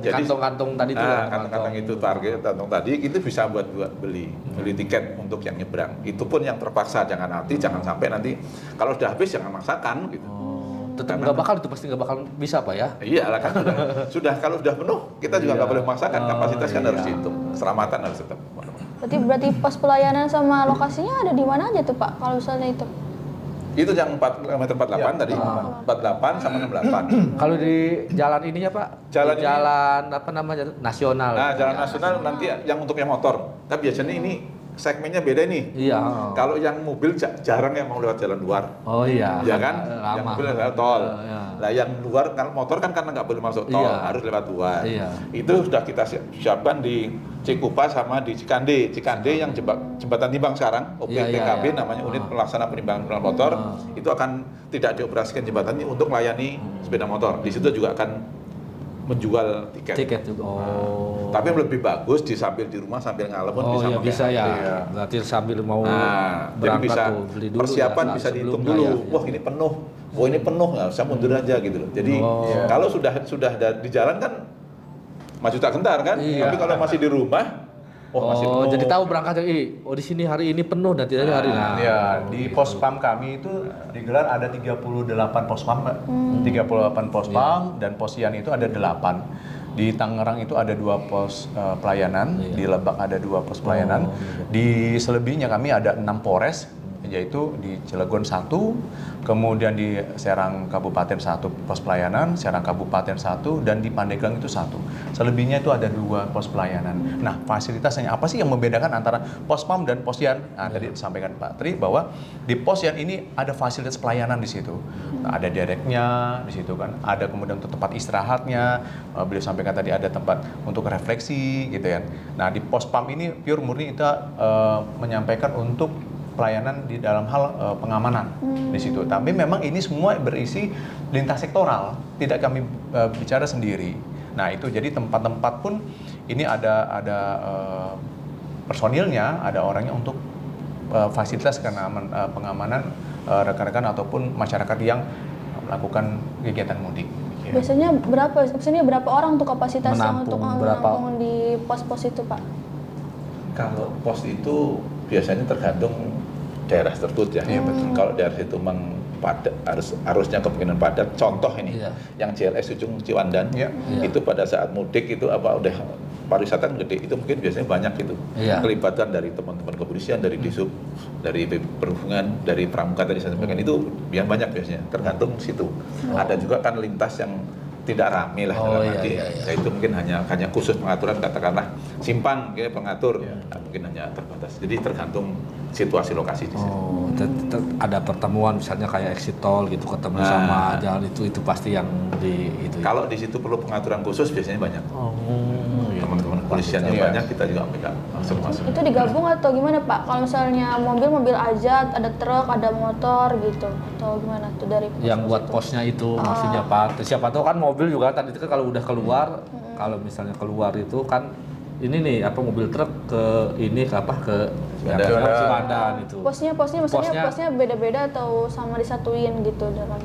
Speaker 2: Jadi kantong-kantong tadi itu
Speaker 5: kantong-kantong itu target kantong tadi itu bisa buat beli tiket untuk yang nyebrang. Itu pun yang terpaksa, jangan sampai nanti kalau sudah habis jangan maksakan gitu.
Speaker 2: Tetap nggak bakal itu pasti nggak bakal bisa Pak ya?
Speaker 5: Iyalah kan sudah kalau sudah penuh kita juga nggak boleh memaksakan, kapasitas kan harus dihitung, keselamatan harus tetap.
Speaker 1: Berarti pos pelayanan sama lokasinya ada di mana aja tuh Pak kalau misalnya itu?
Speaker 5: Itu yang 4 km 48 tadi, 48 sama 68.
Speaker 2: Kalau di jalan ininya Pak, jalan apa namanya nasional.
Speaker 5: Nah, jalan nasional nanti yang untuk yang motor. Tapi biasanya ini segmennya beda nih.
Speaker 2: Iya.
Speaker 5: Kalau yang mobil jarang yang mau lewat jalan luar.
Speaker 2: Oh iya.
Speaker 5: Ya kan?
Speaker 2: Lama.
Speaker 5: Yang mobil lewat tol.
Speaker 2: Iya.
Speaker 5: Lah yang luar kan motor kan karena nggak boleh masuk tol, harus lewat luar.
Speaker 2: Iya.
Speaker 5: Itu sudah kita siapkan di Cikupa sama di Cikande. Cikande yang jembatan timbang sekarang, OPTKB namanya unit pelaksana penimbangan kendaraan motor, itu akan tidak dioperasikan jembatan ini untuk melayani sepeda motor. Di situ juga akan menjual tiket
Speaker 2: juga.
Speaker 5: Tapi yang lebih bagus sambil di rumah sambil ngalem pun bisa.
Speaker 2: Iya bisa ya. Berarti sambil mau
Speaker 5: jadi bisa
Speaker 2: beli dulu
Speaker 5: persiapan bisa dihitung dulu. Wah ini penuh, nggak usah mundur aja gitu loh. Jadi kalau sudah di jalan kan maju tak gentar kan. Tapi kalau masih di rumah, masih penuh.
Speaker 2: Jadi tahu berangkatnya, di sini hari ini penuh dan tidak ada hari lain.
Speaker 3: Ya, di pos pam kami itu digelar ada 38 pos pam, Mbak. 38 pos pam dan posyan itu ada 8. Di Tangerang itu ada 2 pos pelayanan, di Lebak ada 2 pos pelayanan. Di selebihnya kami ada 6 Polres, yaitu di Cilegon 1, kemudian di Serang Kabupaten 1 pos pelayanan, Serang Kabupaten 1, dan di Pandeglang itu 1. Selebihnya itu ada 2 pos pelayanan. Nah, fasilitasnya apa sih yang membedakan antara pos pam dan posyan? Nah, tadi disampaikan Pak Tri bahwa di posyan ini ada fasilitas pelayanan di situ. Nah, ada direknya di situ kan, ada kemudian untuk tempat istirahatnya. Beliau sampaikan tadi ada tempat untuk refleksi gitu ya. Nah, di pos pam ini pure murni kita menyampaikan untuk pelayanan di dalam hal pengamanan di situ. Tapi memang ini semua berisi lintas sektoral, tidak kami bicara sendiri. Nah itu jadi tempat-tempat pun ini ada personilnya, ada orangnya untuk fasilitas pengamanan rekan-rekan ataupun masyarakat yang melakukan kegiatan mudik.
Speaker 1: Biasanya berapa orang untuk kapasitasnya untuk menampung di pos-pos itu Pak?
Speaker 5: Kalau pos itu biasanya tergantung daerah tertentu ya. Iya betul. Kalau daerah itu memang padat, arusnya kemungkinan padat. Contoh ini, yang JLS Ujung Ciwandan, itu pada saat mudik itu udah pariwisata gede, itu mungkin biasanya banyak itu kelibatan dari teman-teman kepolisian, dari Disub, dari Perhubungan, dari Pramuka tadi saya sampaikan itu yang banyak biasanya. Tergantung situ. Ada juga kan lintas yang tidak ramai lah itu mungkin hanya khusus pengaturan katakanlah simpang pengatur mungkin hanya terbatas, jadi tergantung situasi lokasi di situ.
Speaker 2: Ada pertemuan misalnya kayak exit tol gitu ketemu sama jalan itu pasti yang di itu.
Speaker 5: Kalau di situ perlu pengaturan khusus biasanya banyak. Teman-teman kepolisiannya banyak, kita juga megang langsung masuk.
Speaker 1: Itu digabung atau gimana Pak? Kalau misalnya mobil aja, ada truk, ada motor gitu, atau gimana tuh dari pos
Speaker 2: yang buat posnya itu maksudnya Pak? Siapa tahu kan mobil juga tadi itu kan kalau udah keluar, kalau misalnya keluar itu kan ini nih mobil truk ke Ciwandan itu.
Speaker 1: Posnya maksudnya posnya beda-beda atau sama disatuin gitu dalam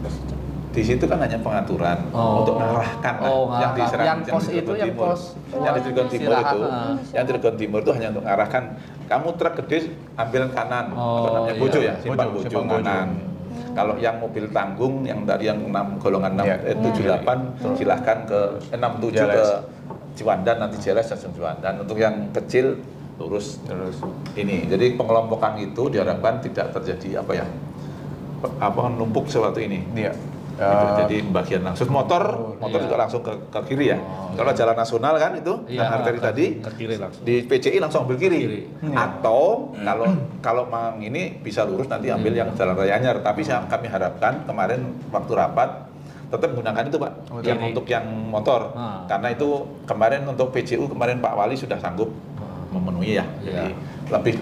Speaker 1: pos itu?
Speaker 5: Di situ kan hanya pengaturan untuk mengarahkan yang di Serang, yang di Cilegon Timur itu, yang di Cilegon Timur itu hanya untuk mengarahkan kamu truk gede ambil kanan, namanya Bojo ya, simpang Bojo kanan. Kalau yang mobil tanggung yang tadi yang 6 golongan 78 silahkan ke 67 ke Ciwandan, nanti JLS langsung Ciwandan. Untuk yang kecil lurus ini. Jadi pengelompokan itu diharapkan tidak terjadi numpuk sesuatu ini. Gitu. Jadi bagian langsung motor juga langsung ke kiri ya. Kalau jalan nasional kan itu yang arteri tadi
Speaker 2: ke kiri langsung.
Speaker 5: di PCI langsung ambil kiri. Atau kalau mang ini bisa lurus nanti ambil yang jalan raya Anyar. Tapi kami harapkan kemarin waktu rapat tetap gunakan itu Pak, yang untuk yang motor. Karena itu kemarin untuk PCU kemarin Pak Wali sudah sanggup memenuhi ya. Jadi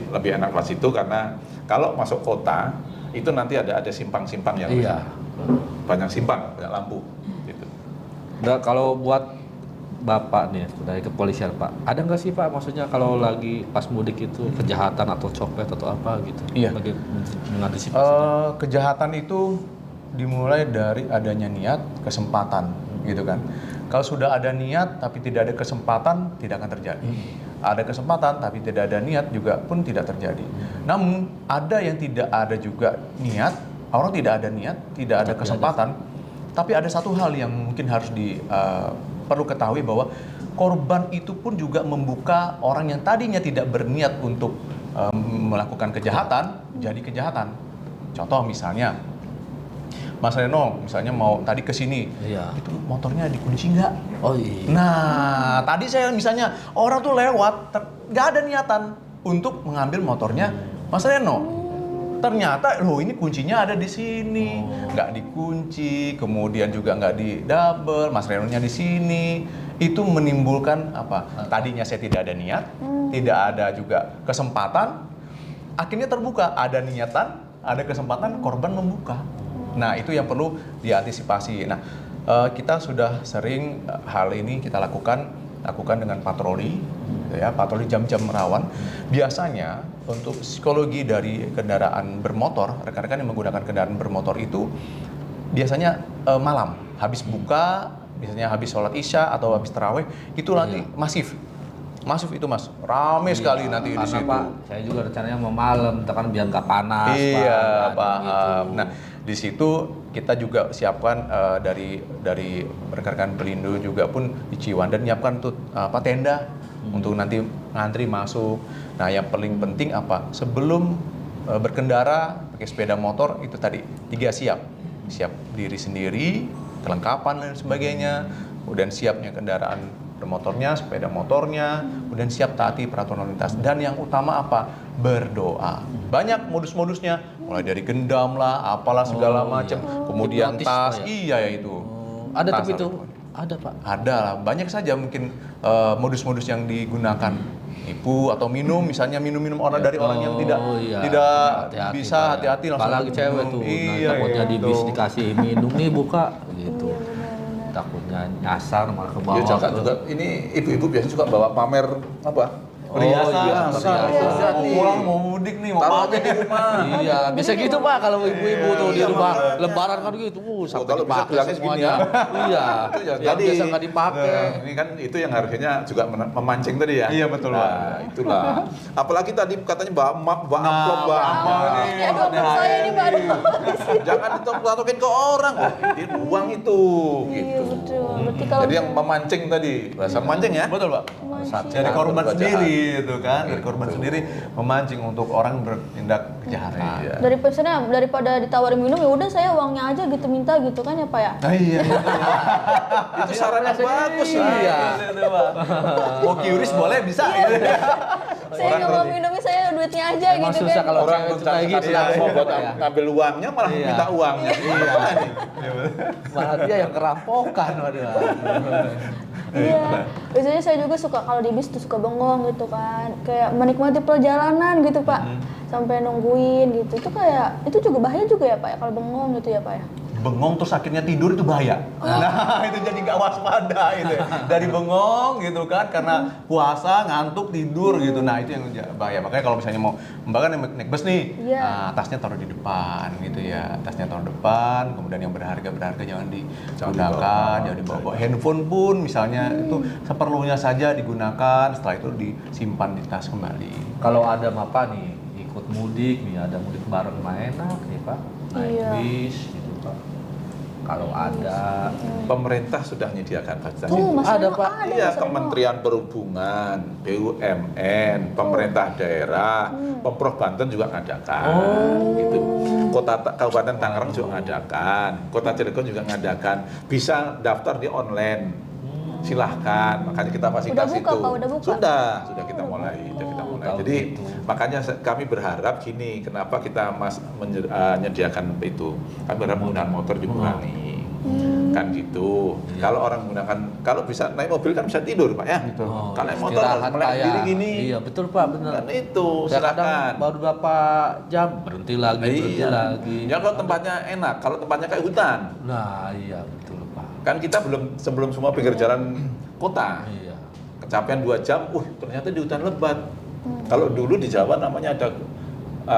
Speaker 5: lebih enak pas itu karena kalau masuk kota itu nanti ada simpang-simpang yang banyak simpang, banyak lampu. Gitu.
Speaker 2: Nah, kalau buat Bapak nih dari kepolisian Pak, ada nggak sih Pak maksudnya kalau lagi pas mudik itu kejahatan atau copet atau apa gitu?
Speaker 3: Iya.
Speaker 2: Bagi mengantisipasi.
Speaker 3: Kejahatan itu dimulai dari adanya niat, kesempatan, gitu kan. Kalau sudah ada niat tapi tidak ada kesempatan, tidak akan terjadi. Ada kesempatan tapi tidak ada niat juga pun tidak terjadi. Namun ada yang tidak ada juga niat, orang tidak ada niat, tidak ada kesempatan, tapi ada satu hal yang mungkin harus perlu ketahui bahwa korban itu pun juga membuka orang yang tadinya tidak berniat untuk melakukan kejahatan, jadi kejahatan. Contoh misalnya, Mas Reno misalnya mau tadi ke sini, itu motornya dikunci nggak?
Speaker 2: Oh iya.
Speaker 3: Nah, tadi saya misalnya orang tuh lewat, nggak ada niatan untuk mengambil motornya Mas Reno. Ternyata, loh ini kuncinya ada di sini, nggak dikunci, kemudian juga nggak di double, Mas Reno-nya di sini. Itu menimbulkan apa? Tadinya saya tidak ada niat, tidak ada juga kesempatan, akhirnya terbuka, ada niatan, ada kesempatan, korban membuka. Nah, itu yang perlu diantisipasi. Nah, kita sudah sering hal ini kita lakukan dengan patroli, ya, patroli jam-jam rawan. Biasanya untuk psikologi dari kendaraan bermotor, rekan-rekan yang menggunakan kendaraan bermotor itu biasanya malam, habis buka, biasanya habis sholat isya atau habis tarawih, itu nanti masif itu Mas, rame sekali nanti di situ.
Speaker 2: Pak, saya juga rencananya mau malam, kan biar nggak panas.
Speaker 3: Iya,
Speaker 2: Pak,
Speaker 3: paham.
Speaker 2: gitu.
Speaker 3: Nah, di situ kita juga siapkan dari rekan-rekan Pelindo juga pun di Ciwandan nyiapkan tuh tenda untuk nanti ngantri masuk. Nah, yang paling penting apa? Sebelum berkendara pakai sepeda motor itu tadi 3 siap diri sendiri, kelengkapan dan sebagainya, kemudian siapnya kendaraan bermotornya, sepeda motornya, kemudian siap taati peraturan lalu lintas. Dan yang utama apa? Berdoa. Banyak modus-modusnya, mulai dari gendam lah, apalah segala macam. Kemudian
Speaker 2: Hipnotis,
Speaker 3: tas,
Speaker 2: Pak, ya?
Speaker 3: iya ya itu.
Speaker 2: Ada
Speaker 3: Tas
Speaker 2: tapi itu
Speaker 3: atau-
Speaker 2: ada Pak.
Speaker 3: Ada lah, banyak saja mungkin modus-modus yang digunakan. Nipu atau minum, misalnya minum-minum orang dari orang yang tidak
Speaker 2: Hati-hati,
Speaker 3: bisa,
Speaker 2: Pak, ya.
Speaker 3: hati-hati langsung.
Speaker 2: Apalagi cewek tuh,
Speaker 3: Iya,
Speaker 2: takutnya di bis
Speaker 3: itu.
Speaker 2: dikasih minum nih buka gitu.
Speaker 1: Iya, benar-benar.
Speaker 2: Takutnya nyasar malah ke bawah.
Speaker 5: Ya jangan juga ini ibu-ibu biasanya suka bawa pamer apa?
Speaker 3: Perhiasan. Pulang mau mudik nih, mau
Speaker 5: Taruh
Speaker 3: pamer
Speaker 5: aja di rumah.
Speaker 2: Iya, bisa gitu Pak kalau ibu-ibu tuh di rumah lebaran kan gitu. Sampai
Speaker 5: kalau bisa
Speaker 2: dipakai
Speaker 5: bilangnya segini
Speaker 2: semuanya.
Speaker 5: ya.
Speaker 2: Iya.
Speaker 5: Itu ya,
Speaker 2: Yang
Speaker 5: jadi
Speaker 2: biasa nggak dipakai.
Speaker 5: Ini kan itu yang harganya juga memancing tadi ya.
Speaker 3: Iya, betul, Pak.
Speaker 5: Nah, itulah. Apalagi tadi katanya bawa amplop, bawa
Speaker 3: amplop
Speaker 5: amplop.
Speaker 3: nih.
Speaker 1: Ini aduh, abang saya ini Pak, aduh.
Speaker 5: Jangan ditontokin ke orang. Oh, ini uang itu.
Speaker 1: Iya,
Speaker 5: Gitu.
Speaker 1: betul. Berarti kalau
Speaker 5: Jadi yang memancing tadi, bahasa memancing ya.
Speaker 3: Betul, Pak. Dari korban sendiri itu kan, dari korban sendiri memancing untuk orang bertindak kejahatan.
Speaker 5: Iya.
Speaker 1: dari pesennya daripada ditawarin minum ya udah saya uangnya aja gitu minta gitu kan ya Pak ya.
Speaker 3: Iya.
Speaker 5: Itu saran yang bagus.
Speaker 2: Iya.
Speaker 3: Mau QRIS boleh bisa.
Speaker 1: Saya nggak mau minumnya, saya duitnya aja
Speaker 2: Emang
Speaker 1: gitu
Speaker 2: susah
Speaker 1: kan.
Speaker 2: kalau
Speaker 5: Orang
Speaker 2: cewek
Speaker 5: tuh
Speaker 2: itu kayak gitu.
Speaker 5: tidak mau buat
Speaker 2: Iya.
Speaker 5: ngambil uangnya malah
Speaker 2: Iya.
Speaker 5: minta uangnya. Gimana nih?
Speaker 2: Malah dia yang kerampokan waduh.
Speaker 1: Iya. Biasanya saya juga suka kalau di bis tuh suka bengong gitu kan. Kayak menikmati perjalanan gitu Pak. Sampai nungguin gitu. Itu kayak itu juga bahaya juga ya Pak ya kalau bengong gitu ya Pak ya.
Speaker 3: Bengong terus akhirnya tidur itu bahaya. Nah, itu jadi nggak waspada itu. Dari bengong gitu kan karena puasa, ngantuk, tidur gitu. Nah, itu yang bahaya. Makanya kalau misalnya mau bahkan naik bus nih,
Speaker 1: Iya.
Speaker 3: nah, tasnya taruh di depan gitu ya. Tasnya taruh depan, kemudian yang berharga jangan digunakan, jangan dibawa. Handphone pun misalnya itu seperlunya saja digunakan, setelah itu disimpan di tas kembali.
Speaker 2: Kalau ada Bapak nih ikut mudik nih, ada mudik bareng mah enak nih Pak. Naik
Speaker 1: Iya.
Speaker 2: bis gitu Pak. Kalau ada.
Speaker 5: Pemerintah sudah menyediakan fasilitas
Speaker 1: Tuh,
Speaker 5: itu.
Speaker 1: Mas
Speaker 2: Ada,
Speaker 1: Reno
Speaker 2: Pak.
Speaker 1: ada,
Speaker 5: Iya,
Speaker 1: Mas Reno.
Speaker 5: Kementerian Perhubungan, BUMN, pemerintah daerah, Pemprov Banten juga ngadakan, gitu. Kabupaten Tangerang juga ngadakan, Kota Cilegon juga ngadakan. Bisa daftar di online, silahkan. Makanya kita fasilitasi
Speaker 1: Udah buka,
Speaker 5: itu.
Speaker 1: Pak, udah buka?
Speaker 5: Sudah kita mulai,
Speaker 2: Tahu
Speaker 5: Jadi
Speaker 2: gitu.
Speaker 5: makanya kami berharap gini, kenapa kita menyediakan itu? Kami berharap penggunaan motor dikurangi. Kan gitu. Kalau orang menggunakan, kalau bisa naik mobil kan bisa tidur Pak ya.
Speaker 2: Oh,
Speaker 5: Kalau naik motor
Speaker 2: istirahat,
Speaker 5: harus melek
Speaker 2: Pak, ya.
Speaker 5: diri gini.
Speaker 2: Iya, betul Pak, benar.
Speaker 5: Kan itu,
Speaker 2: Saya kadang
Speaker 5: silakan.
Speaker 2: baru berapa jam berhenti lagi.
Speaker 5: Ya kalau tempatnya enak, kalau tempatnya kayak hutan,
Speaker 2: Nah, iya betul Pak.
Speaker 5: kan kita sebelum semua pinggir jalan kota.
Speaker 2: Iya.
Speaker 5: Kecapean 2 jam, ternyata di hutan lebat. Kalau dulu di Jawa namanya ada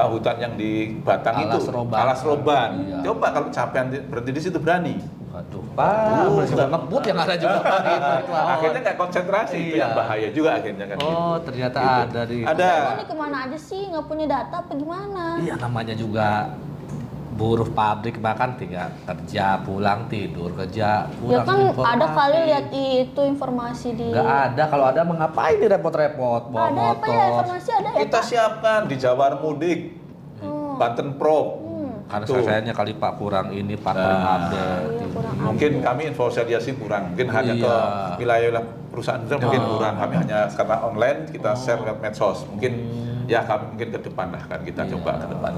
Speaker 5: hutan yang di Batang
Speaker 2: Alas
Speaker 5: itu,
Speaker 2: Roban.
Speaker 5: Alas Roban.
Speaker 2: Iya.
Speaker 5: Coba kalau capean berhenti di situ berani.
Speaker 2: Waduh, Pak, masih ngebut yang ada juga Pak. Itu awal.
Speaker 5: Akhirnya nggak konsentrasi, itu
Speaker 2: Iya.
Speaker 5: yang bahaya juga akhirnya kan.
Speaker 2: Oh,
Speaker 5: gitu.
Speaker 2: ternyata
Speaker 5: Gitu.
Speaker 2: ada di.
Speaker 5: Ada.
Speaker 1: Ini kemana aja sih? Nggak punya data apa gimana?
Speaker 2: Iya, namanya juga buruh pabrik, bahkan tinggal kerja pulang tidur kerja
Speaker 1: Ya
Speaker 2: pulang.
Speaker 1: kan ada
Speaker 2: informasi.
Speaker 1: kali lihat itu informasi di.
Speaker 2: Nggak ada, kalau ada mengapain nih repot-repot bawa
Speaker 1: Ada apa ya
Speaker 2: motor.
Speaker 1: informasi ada ya?
Speaker 5: Kita
Speaker 1: Pak?
Speaker 5: siapkan di Jawar Mudik, Banten Pro.
Speaker 2: Karena
Speaker 5: Tuh.
Speaker 2: sayangnya kali Pak kurang ini Pak kurang update.
Speaker 1: Iya, kurang
Speaker 5: Mungkin kami infosediasi kurang, mungkin hanya ke
Speaker 2: Iya.
Speaker 5: wilayah perusahaan besar mungkin kurang. Kami hanya karena online kita share lewat medsos. Mungkin ya kami mungkin ke depan lah kan kita coba ke depan.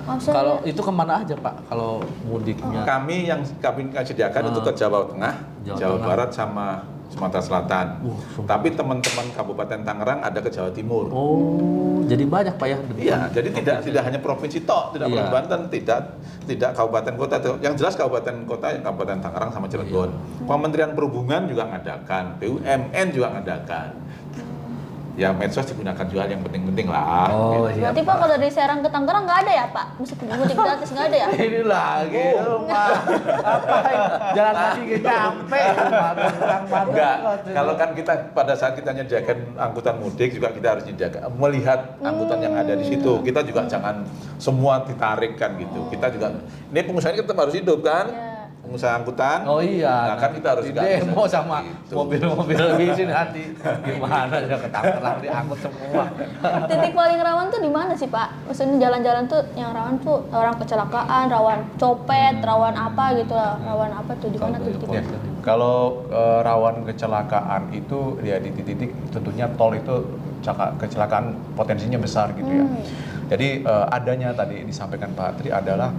Speaker 1: Maksudnya
Speaker 2: Kalau itu kemana aja Pak? Kalau mudiknya?
Speaker 5: Kami yang kami sediakan itu ke Jawa Tengah,
Speaker 2: Jawa
Speaker 5: Jawa
Speaker 2: Tengah.
Speaker 5: Barat sama Sumatera Selatan. Tapi teman-teman Kabupaten Tangerang ada ke Jawa Timur.
Speaker 2: Oh, jadi banyak Pak ya?
Speaker 5: Iya, jadi tidak hanya provinsi tok, tidak
Speaker 2: Iya.
Speaker 5: perlu Banten, tidak kabupaten kota. Yang jelas kabupaten kota yang Kabupaten Tangerang sama Cilegon.
Speaker 2: Iya.
Speaker 5: Kementerian Perhubungan juga ngadakan, BUMN juga ngadakan. Ya medsos digunakan juga yang penting-penting lah.
Speaker 2: Oh
Speaker 5: gitu.
Speaker 2: iya.
Speaker 1: berarti Pak kalau dari Serang ke Tangerang nggak ada ya Pak? Mesti mudik gratis nggak ada ya?
Speaker 2: Ini lagi rumah. Apa? Jalan kaki nggak nyampe.
Speaker 5: Enggak, kalau kan kita pada saat kita menyediakan angkutan mudik juga kita harus menyediakan melihat angkutan yang ada di situ. Kita juga jangan semua ditarik kan gitu. Kita juga ini pengusaha ini tetap harus hidup kan?
Speaker 1: Iya.
Speaker 5: Pengusaha angkutan.
Speaker 2: Oh iya.
Speaker 5: Nah, kan kita harus
Speaker 2: di
Speaker 5: juga
Speaker 2: demo
Speaker 5: bisa
Speaker 2: sama
Speaker 5: gitu.
Speaker 2: mobil-mobil bisi nanti. Gimana ya ke Tangerang diangkut semua.
Speaker 1: Titik paling rawan tuh di mana sih Pak? Maksudnya jalan-jalan tuh yang rawan tuh orang kecelakaan, rawan copet, rawan apa gitu lah. Rawan apa tuh di mana tuh titik?
Speaker 3: Ya, kalau rawan kecelakaan itu ya di titik-titik tentunya tol itu kecelakaan potensinya besar gitu ya. Jadi adanya tadi disampaikan Pak Tri adalah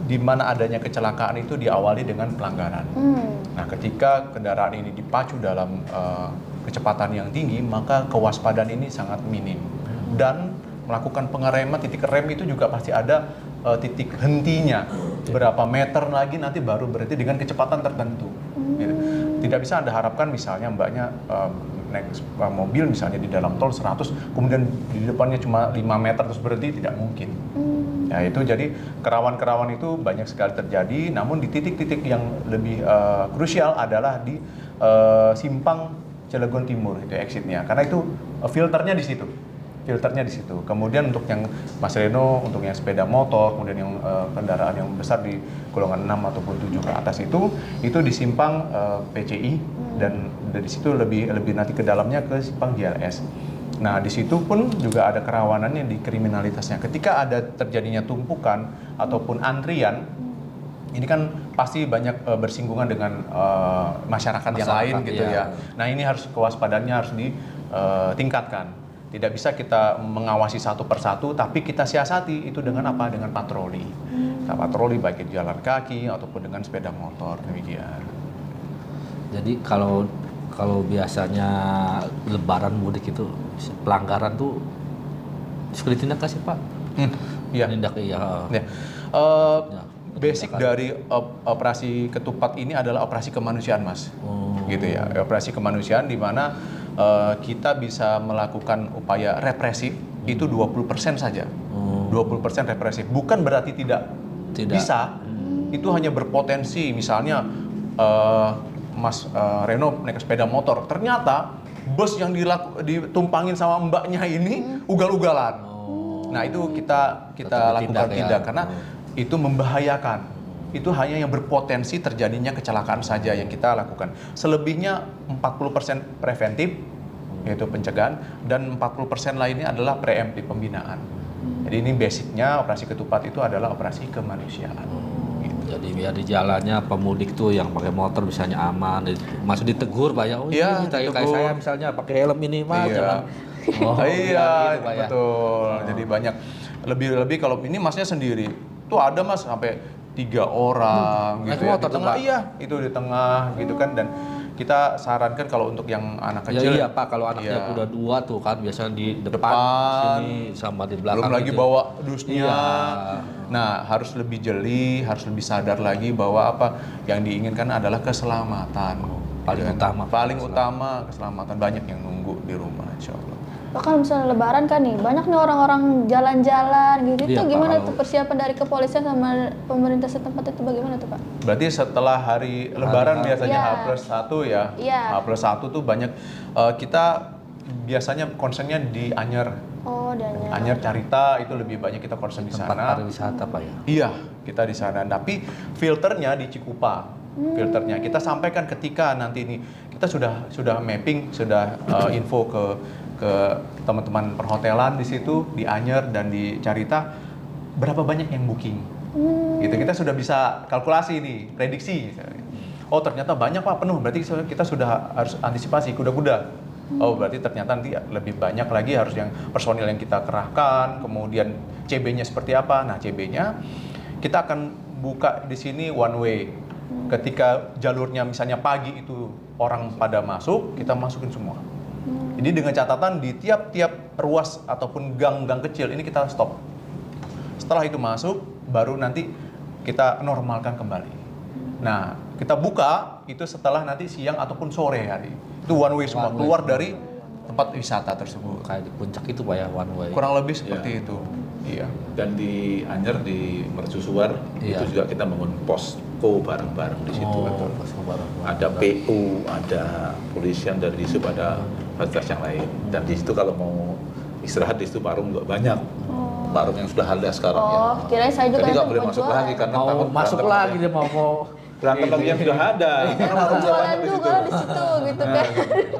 Speaker 3: di mana adanya kecelakaan itu diawali dengan pelanggaran. Nah, ketika kendaraan ini dipacu dalam kecepatan yang tinggi, maka kewaspadaan ini sangat minim. Dan melakukan pengereman, titik rem itu juga pasti ada titik hentinya. Berapa meter lagi nanti baru berhenti dengan kecepatan tertentu. Gitu. Tidak bisa Anda harapkan misalnya mbaknya naik mobil misalnya di dalam tol 100, kemudian di depannya cuma 5 meter terus berhenti, tidak mungkin. Ya itu jadi kerawan-kerawan itu banyak sekali terjadi, namun di titik-titik yang lebih krusial adalah di simpang Cilegon Timur itu exitnya, karena itu filternya di situ. Kemudian untuk yang Mas Reno, untuk yang sepeda motor, kemudian yang kendaraan yang besar di golongan 6 ataupun 7 ke atas itu di simpang PCI dan dari situ lebih nanti ke dalamnya ke simpang JLS. Nah, di situ pun juga ada kerawanannya di kriminalitasnya. Ketika ada terjadinya tumpukan ataupun antrian, ini kan pasti banyak bersinggungan dengan masyarakat yang lain gitu
Speaker 2: iya.
Speaker 3: ya. Nah, ini harus kewaspadaannya harus ditingkatkan. Tidak bisa kita mengawasi satu persatu, tapi kita siasati itu dengan apa? Dengan patroli. Kita patroli baik itu jalan kaki ataupun dengan sepeda motor, demikian.
Speaker 2: Jadi kalau biasanya lebaran mudik itu pelanggaran tuh suka ditindak kasih Pak?
Speaker 3: Iya.
Speaker 2: Tindak iya.
Speaker 3: Ya. Basic dari operasi ketupat ini adalah operasi kemanusiaan, Mas. Gitu ya. Operasi kemanusiaan di mana kita bisa melakukan upaya represif itu 20% saja. 20% represif. Bukan berarti tidak. Bisa. Itu hanya berpotensi misalnya Mas Reno naik sepeda motor, ternyata bus yang ditumpangin sama mbaknya ini ugal-ugalan. Nah, itu kita lakukan tindak karena itu membahayakan. itu hanya yang berpotensi terjadinya kecelakaan saja yang kita lakukan. Selebihnya 40% preventif, yaitu pencegahan, dan 40% lainnya adalah preemptif, pembinaan. Jadi ini basicnya operasi ketupat itu adalah operasi kemanusiaan. Gitu.
Speaker 2: Jadi biar di jalannya pemudik tuh yang pakai motor misalnya aman, masih ditegur Pak ya. Oh
Speaker 3: Iya,
Speaker 2: ini kayak
Speaker 3: ditegur.
Speaker 2: saya misalnya pakai helm ini Pak,
Speaker 3: Iya.
Speaker 2: jangan. Oh,
Speaker 3: iya,
Speaker 2: gitu, Pak, ya.
Speaker 3: betul. Jadi banyak lebih kalau ini masnya sendiri. Tuh ada Mas sampai 3 orang
Speaker 2: Naik
Speaker 3: gitu ya.
Speaker 2: motor
Speaker 3: Di
Speaker 2: tuh,
Speaker 3: tengah,
Speaker 2: Pak?
Speaker 3: iya, itu di tengah gitu kan, dan kita sarankan kalau untuk yang anak
Speaker 2: Ya
Speaker 3: kecil
Speaker 2: iya Pak, kalau anaknya
Speaker 3: iya.
Speaker 2: udah 2 tuh kan biasanya di depan,
Speaker 3: Depan,
Speaker 2: sini sama di belakang.
Speaker 3: belum lagi
Speaker 2: gitu.
Speaker 3: bawa dusnya.
Speaker 2: Iya.
Speaker 3: Nah, harus lebih jeli, harus lebih sadar lagi bahwa apa yang diinginkan adalah keselamatan.
Speaker 2: Paling
Speaker 3: Gitu kan.
Speaker 2: utama.
Speaker 3: Paling utama keselamatan. Banyak yang nunggu di rumah, insya Allah.
Speaker 1: Bahkan misalnya lebaran kan nih, banyak nih orang-orang jalan-jalan gitu.
Speaker 2: Iya,
Speaker 1: Itu
Speaker 2: Pak,
Speaker 1: gimana
Speaker 2: kalau-
Speaker 1: tuh persiapan dari kepolisian sama pemerintah setempat itu bagaimana tuh Pak?
Speaker 3: Berarti setelah hari Lebaran biasanya
Speaker 1: Iya.
Speaker 3: H+1 ya.
Speaker 1: Iya.
Speaker 3: H+1 tuh banyak kita biasanya concernnya di Anyer.
Speaker 1: Oh, dan
Speaker 3: Anyer Carita itu lebih banyak kita concern di
Speaker 2: Tempat
Speaker 3: sana.
Speaker 2: pariwisata Pak ya.
Speaker 3: Iya, kita di sana. Tapi filternya di Cikupa. Filternya kita sampaikan ketika nanti ini kita sudah mapping, sudah info ke teman-teman perhotelan di situ di Anyer dan di Carita berapa banyak yang booking. Gitu kita sudah bisa kalkulasi nih, prediksi misalnya. Oh, ternyata banyak Pak, penuh. Berarti kita sudah harus antisipasi kuda-kuda. Oh, berarti ternyata nanti lebih banyak lagi harus yang personil yang kita kerahkan, kemudian CB-nya seperti apa. Nah, CB-nya kita akan buka di sini one way. Ketika jalurnya misalnya pagi itu orang pada masuk, kita masukin semua. Jadi dengan catatan di tiap-tiap ruas ataupun gang-gang kecil ini kita stop. Setelah itu masuk, baru nanti kita normalkan kembali. Nah, kita buka itu setelah nanti siang ataupun sore hari. Itu one way semua,
Speaker 2: One way
Speaker 3: keluar
Speaker 2: semua.
Speaker 3: dari tempat wisata tersebut.
Speaker 2: Kayak di puncak itu Pak ya, one way.
Speaker 3: Kurang lebih seperti itu. Iya.
Speaker 5: Dan di Anyer di Mercusuar
Speaker 2: Iya.
Speaker 5: itu juga kita bangun posko bareng-bareng di situ.
Speaker 2: Oh, pas lebaran.
Speaker 5: Ada PU, ada polisian dari Disub, ada fasilitas yang lain. Dan di situ kalau mau istirahat di situ warung juga banyak. Warung yang sudah ada sekarang ya.
Speaker 1: Oh, kirain saya juga
Speaker 5: Jadi
Speaker 1: yang
Speaker 5: nggak boleh
Speaker 1: mau
Speaker 5: masuk
Speaker 1: jualan.
Speaker 5: lagi karena
Speaker 2: Mau
Speaker 5: takut
Speaker 2: masuk
Speaker 5: berantem
Speaker 2: lagi dia mau
Speaker 5: berantem lagi yang sudah ada. Karena warung
Speaker 1: Jualan
Speaker 5: di situ.
Speaker 1: juga di situ gitu kan.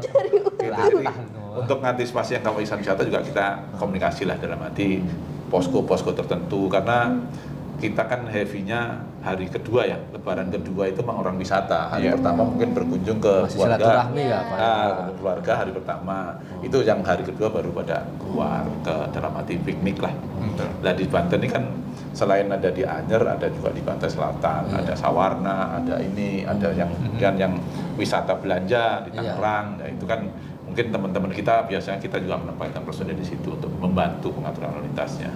Speaker 1: Cari uang.
Speaker 5: Jadi untuk ngantisipasi yang kawasan wisata juga kita komunikasi lah dalam arti posko-posko tertentu karena kita kan heavy-nya hari kedua ya, lebaran kedua itu memang orang wisata. Hari
Speaker 3: Iya.
Speaker 5: pertama mungkin berkunjung ke
Speaker 2: masih
Speaker 5: keluarga.
Speaker 2: silaturahmi ya Pak.
Speaker 5: Nah, ketemu keluarga hari pertama. Itu yang hari kedua baru pada keluar ke dalam arti piknik lah. Nah di Banten ini kan selain ada di Anyer, ada juga di Pantai Selatan, ada Sawarna, ada ini, ada yang kemudian yang wisata belanja di
Speaker 2: Iya.
Speaker 5: Tangerang. Nah itu kan mungkin teman-teman kita biasanya kita juga menempatkan personil di situ untuk membantu pengaturan lalu lintasnya.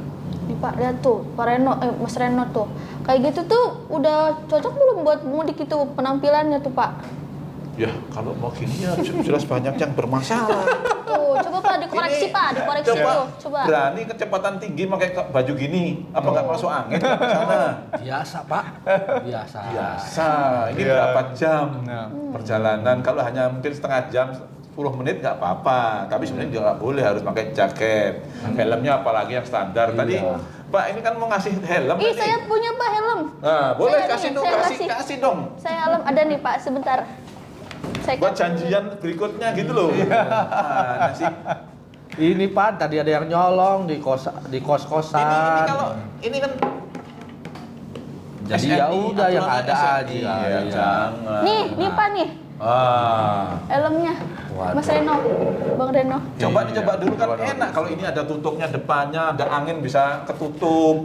Speaker 1: Nih Pak, lihat tuh, Pak Reno, Mas Reno tuh. Kayak gitu tuh udah cocok belum buat mudik itu penampilannya tuh Pak?
Speaker 5: Ya kalau mau gini ya jelas banyak yang bermasalah.
Speaker 1: Tuh, coba Pak dikoreksi
Speaker 5: Ini
Speaker 1: Pak, dikoreksi tuh. Coba.
Speaker 5: berani kecepatan tinggi pakai baju gini, apa nggak masuk angin nggak ke sana?
Speaker 2: Biasa Pak. Biasa.
Speaker 5: Biasa, ini
Speaker 3: Iya.
Speaker 5: berapa jam
Speaker 3: Nah.
Speaker 5: perjalanan? Kalau hanya mungkin setengah jam, 10 menit nggak apa-apa. Tapi sebenarnya juga nggak boleh harus pakai jaket. Helmnya apalagi yang standar. Tadi Pak ini kan mau ngasih helm.
Speaker 1: Ih,
Speaker 5: ini.
Speaker 1: saya punya Pak helm.
Speaker 5: Nah, boleh
Speaker 1: Saya
Speaker 5: kasih
Speaker 1: nih,
Speaker 5: dong,
Speaker 1: saya
Speaker 5: kasih dong.
Speaker 1: Saya helm ada nih Pak, sebentar. Saya
Speaker 5: Buat
Speaker 1: kasih.
Speaker 5: janjian berikutnya gitu loh. Nah, sih.
Speaker 2: Ini Pak, tadi ada yang nyolong di
Speaker 5: Ini
Speaker 2: kos-kosan.
Speaker 5: kalau ini kan
Speaker 2: Jadi
Speaker 5: SNI,
Speaker 2: ya udah yang
Speaker 5: aturan
Speaker 2: ada
Speaker 5: SNI.
Speaker 2: aja.
Speaker 5: Ya,
Speaker 2: Iya.
Speaker 5: jangan.
Speaker 1: Nih Pak nih, helmnya.
Speaker 2: Waduh.
Speaker 1: Mas Reno, Bang Reno.
Speaker 5: Coba
Speaker 3: Iya.
Speaker 5: dicoba dulu kan
Speaker 3: Coba dulu.
Speaker 5: enak kalau ini ada tutupnya depannya, ada angin bisa ketutup.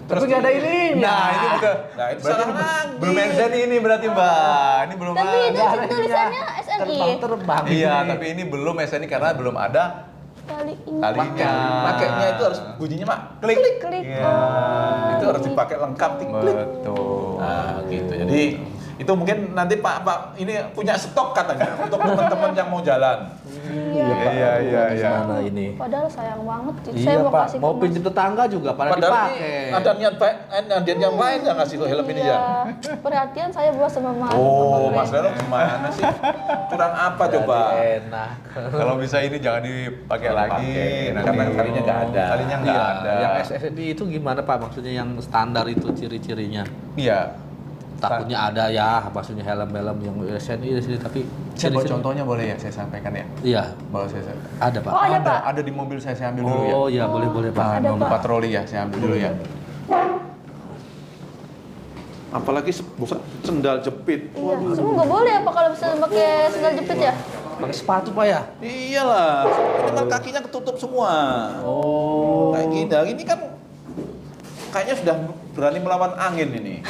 Speaker 2: Tapi nggak ada ini.
Speaker 3: Nah, ini bukan.
Speaker 5: Nah, itu
Speaker 3: Berarti
Speaker 5: salah lagi.
Speaker 3: belum SNI ini berarti Mbak. Ini belum
Speaker 1: Tapi itu
Speaker 3: ada.
Speaker 1: tulisannya SNI.
Speaker 2: Terbang.
Speaker 3: Iya, tapi ini belum SNI karena belum ada
Speaker 1: Kali ini.
Speaker 3: talinya.
Speaker 5: Pakainya itu harus bunyinya mak klik.
Speaker 1: Klik.
Speaker 3: Iya.
Speaker 1: Oh.
Speaker 5: Itu harus dipakai lengkap tik klik.
Speaker 3: Betul.
Speaker 5: Nah, gitu. Jadi itu mungkin nanti Pak ini punya stok katanya untuk teman-teman yang mau jalan.
Speaker 1: Iya.
Speaker 3: Iya.
Speaker 2: Mana ini?
Speaker 1: Padahal sayang banget.
Speaker 2: Iya
Speaker 1: Saya mau
Speaker 2: Pak,
Speaker 1: kasih ke
Speaker 2: mau
Speaker 1: Mas.
Speaker 2: pinjam tetangga juga pada
Speaker 5: Padahal
Speaker 2: dipakai.
Speaker 5: ini ada niat baik, niat yang lain yang ngasih lo helm ini ya.
Speaker 1: Iya. Perhatian saya buat sama Mas.
Speaker 5: Oh, Mas
Speaker 1: Reno.
Speaker 5: Reno gimana sih? Kurang apa
Speaker 2: Jadi
Speaker 5: coba?
Speaker 2: enak.
Speaker 3: Kalau bisa ini jangan dipakai
Speaker 5: Jangan
Speaker 3: lagi.
Speaker 5: dipakai,
Speaker 3: nanti.
Speaker 5: karena talinya nggak ada.
Speaker 3: Talinya nggak
Speaker 2: Iya,
Speaker 3: ada.
Speaker 2: yang SSD itu gimana Pak? Maksudnya yang standar itu ciri-cirinya?
Speaker 3: Iya,
Speaker 2: takutnya ada ya, maksudnya helm-helm yang SNI di sini, tapi
Speaker 3: Saya
Speaker 2: di
Speaker 3: bawa
Speaker 2: sini-
Speaker 3: contohnya boleh ya saya sampaikan ya?
Speaker 2: Iya,
Speaker 3: Bawa saya.
Speaker 2: ada Pak.
Speaker 1: Oh, ada, Pak?
Speaker 3: Ada di mobil saya ambil dulu ya.
Speaker 2: Oh iya, boleh Pak.
Speaker 1: Ada,
Speaker 3: mobil
Speaker 1: Pak.
Speaker 3: patroli ya, saya ambil dulu ya.
Speaker 5: Apalagi sendal jepit.
Speaker 1: Iya, semua nggak boleh apa kalau bisa pakai sandal jepit ya?
Speaker 2: Pakai sepatu Pak ya?
Speaker 5: Iyalah, ini kan kakinya ketutup semua.
Speaker 2: Oh.
Speaker 5: Kayak gini, nah, ini kan kayaknya sudah berani melawan angin ini.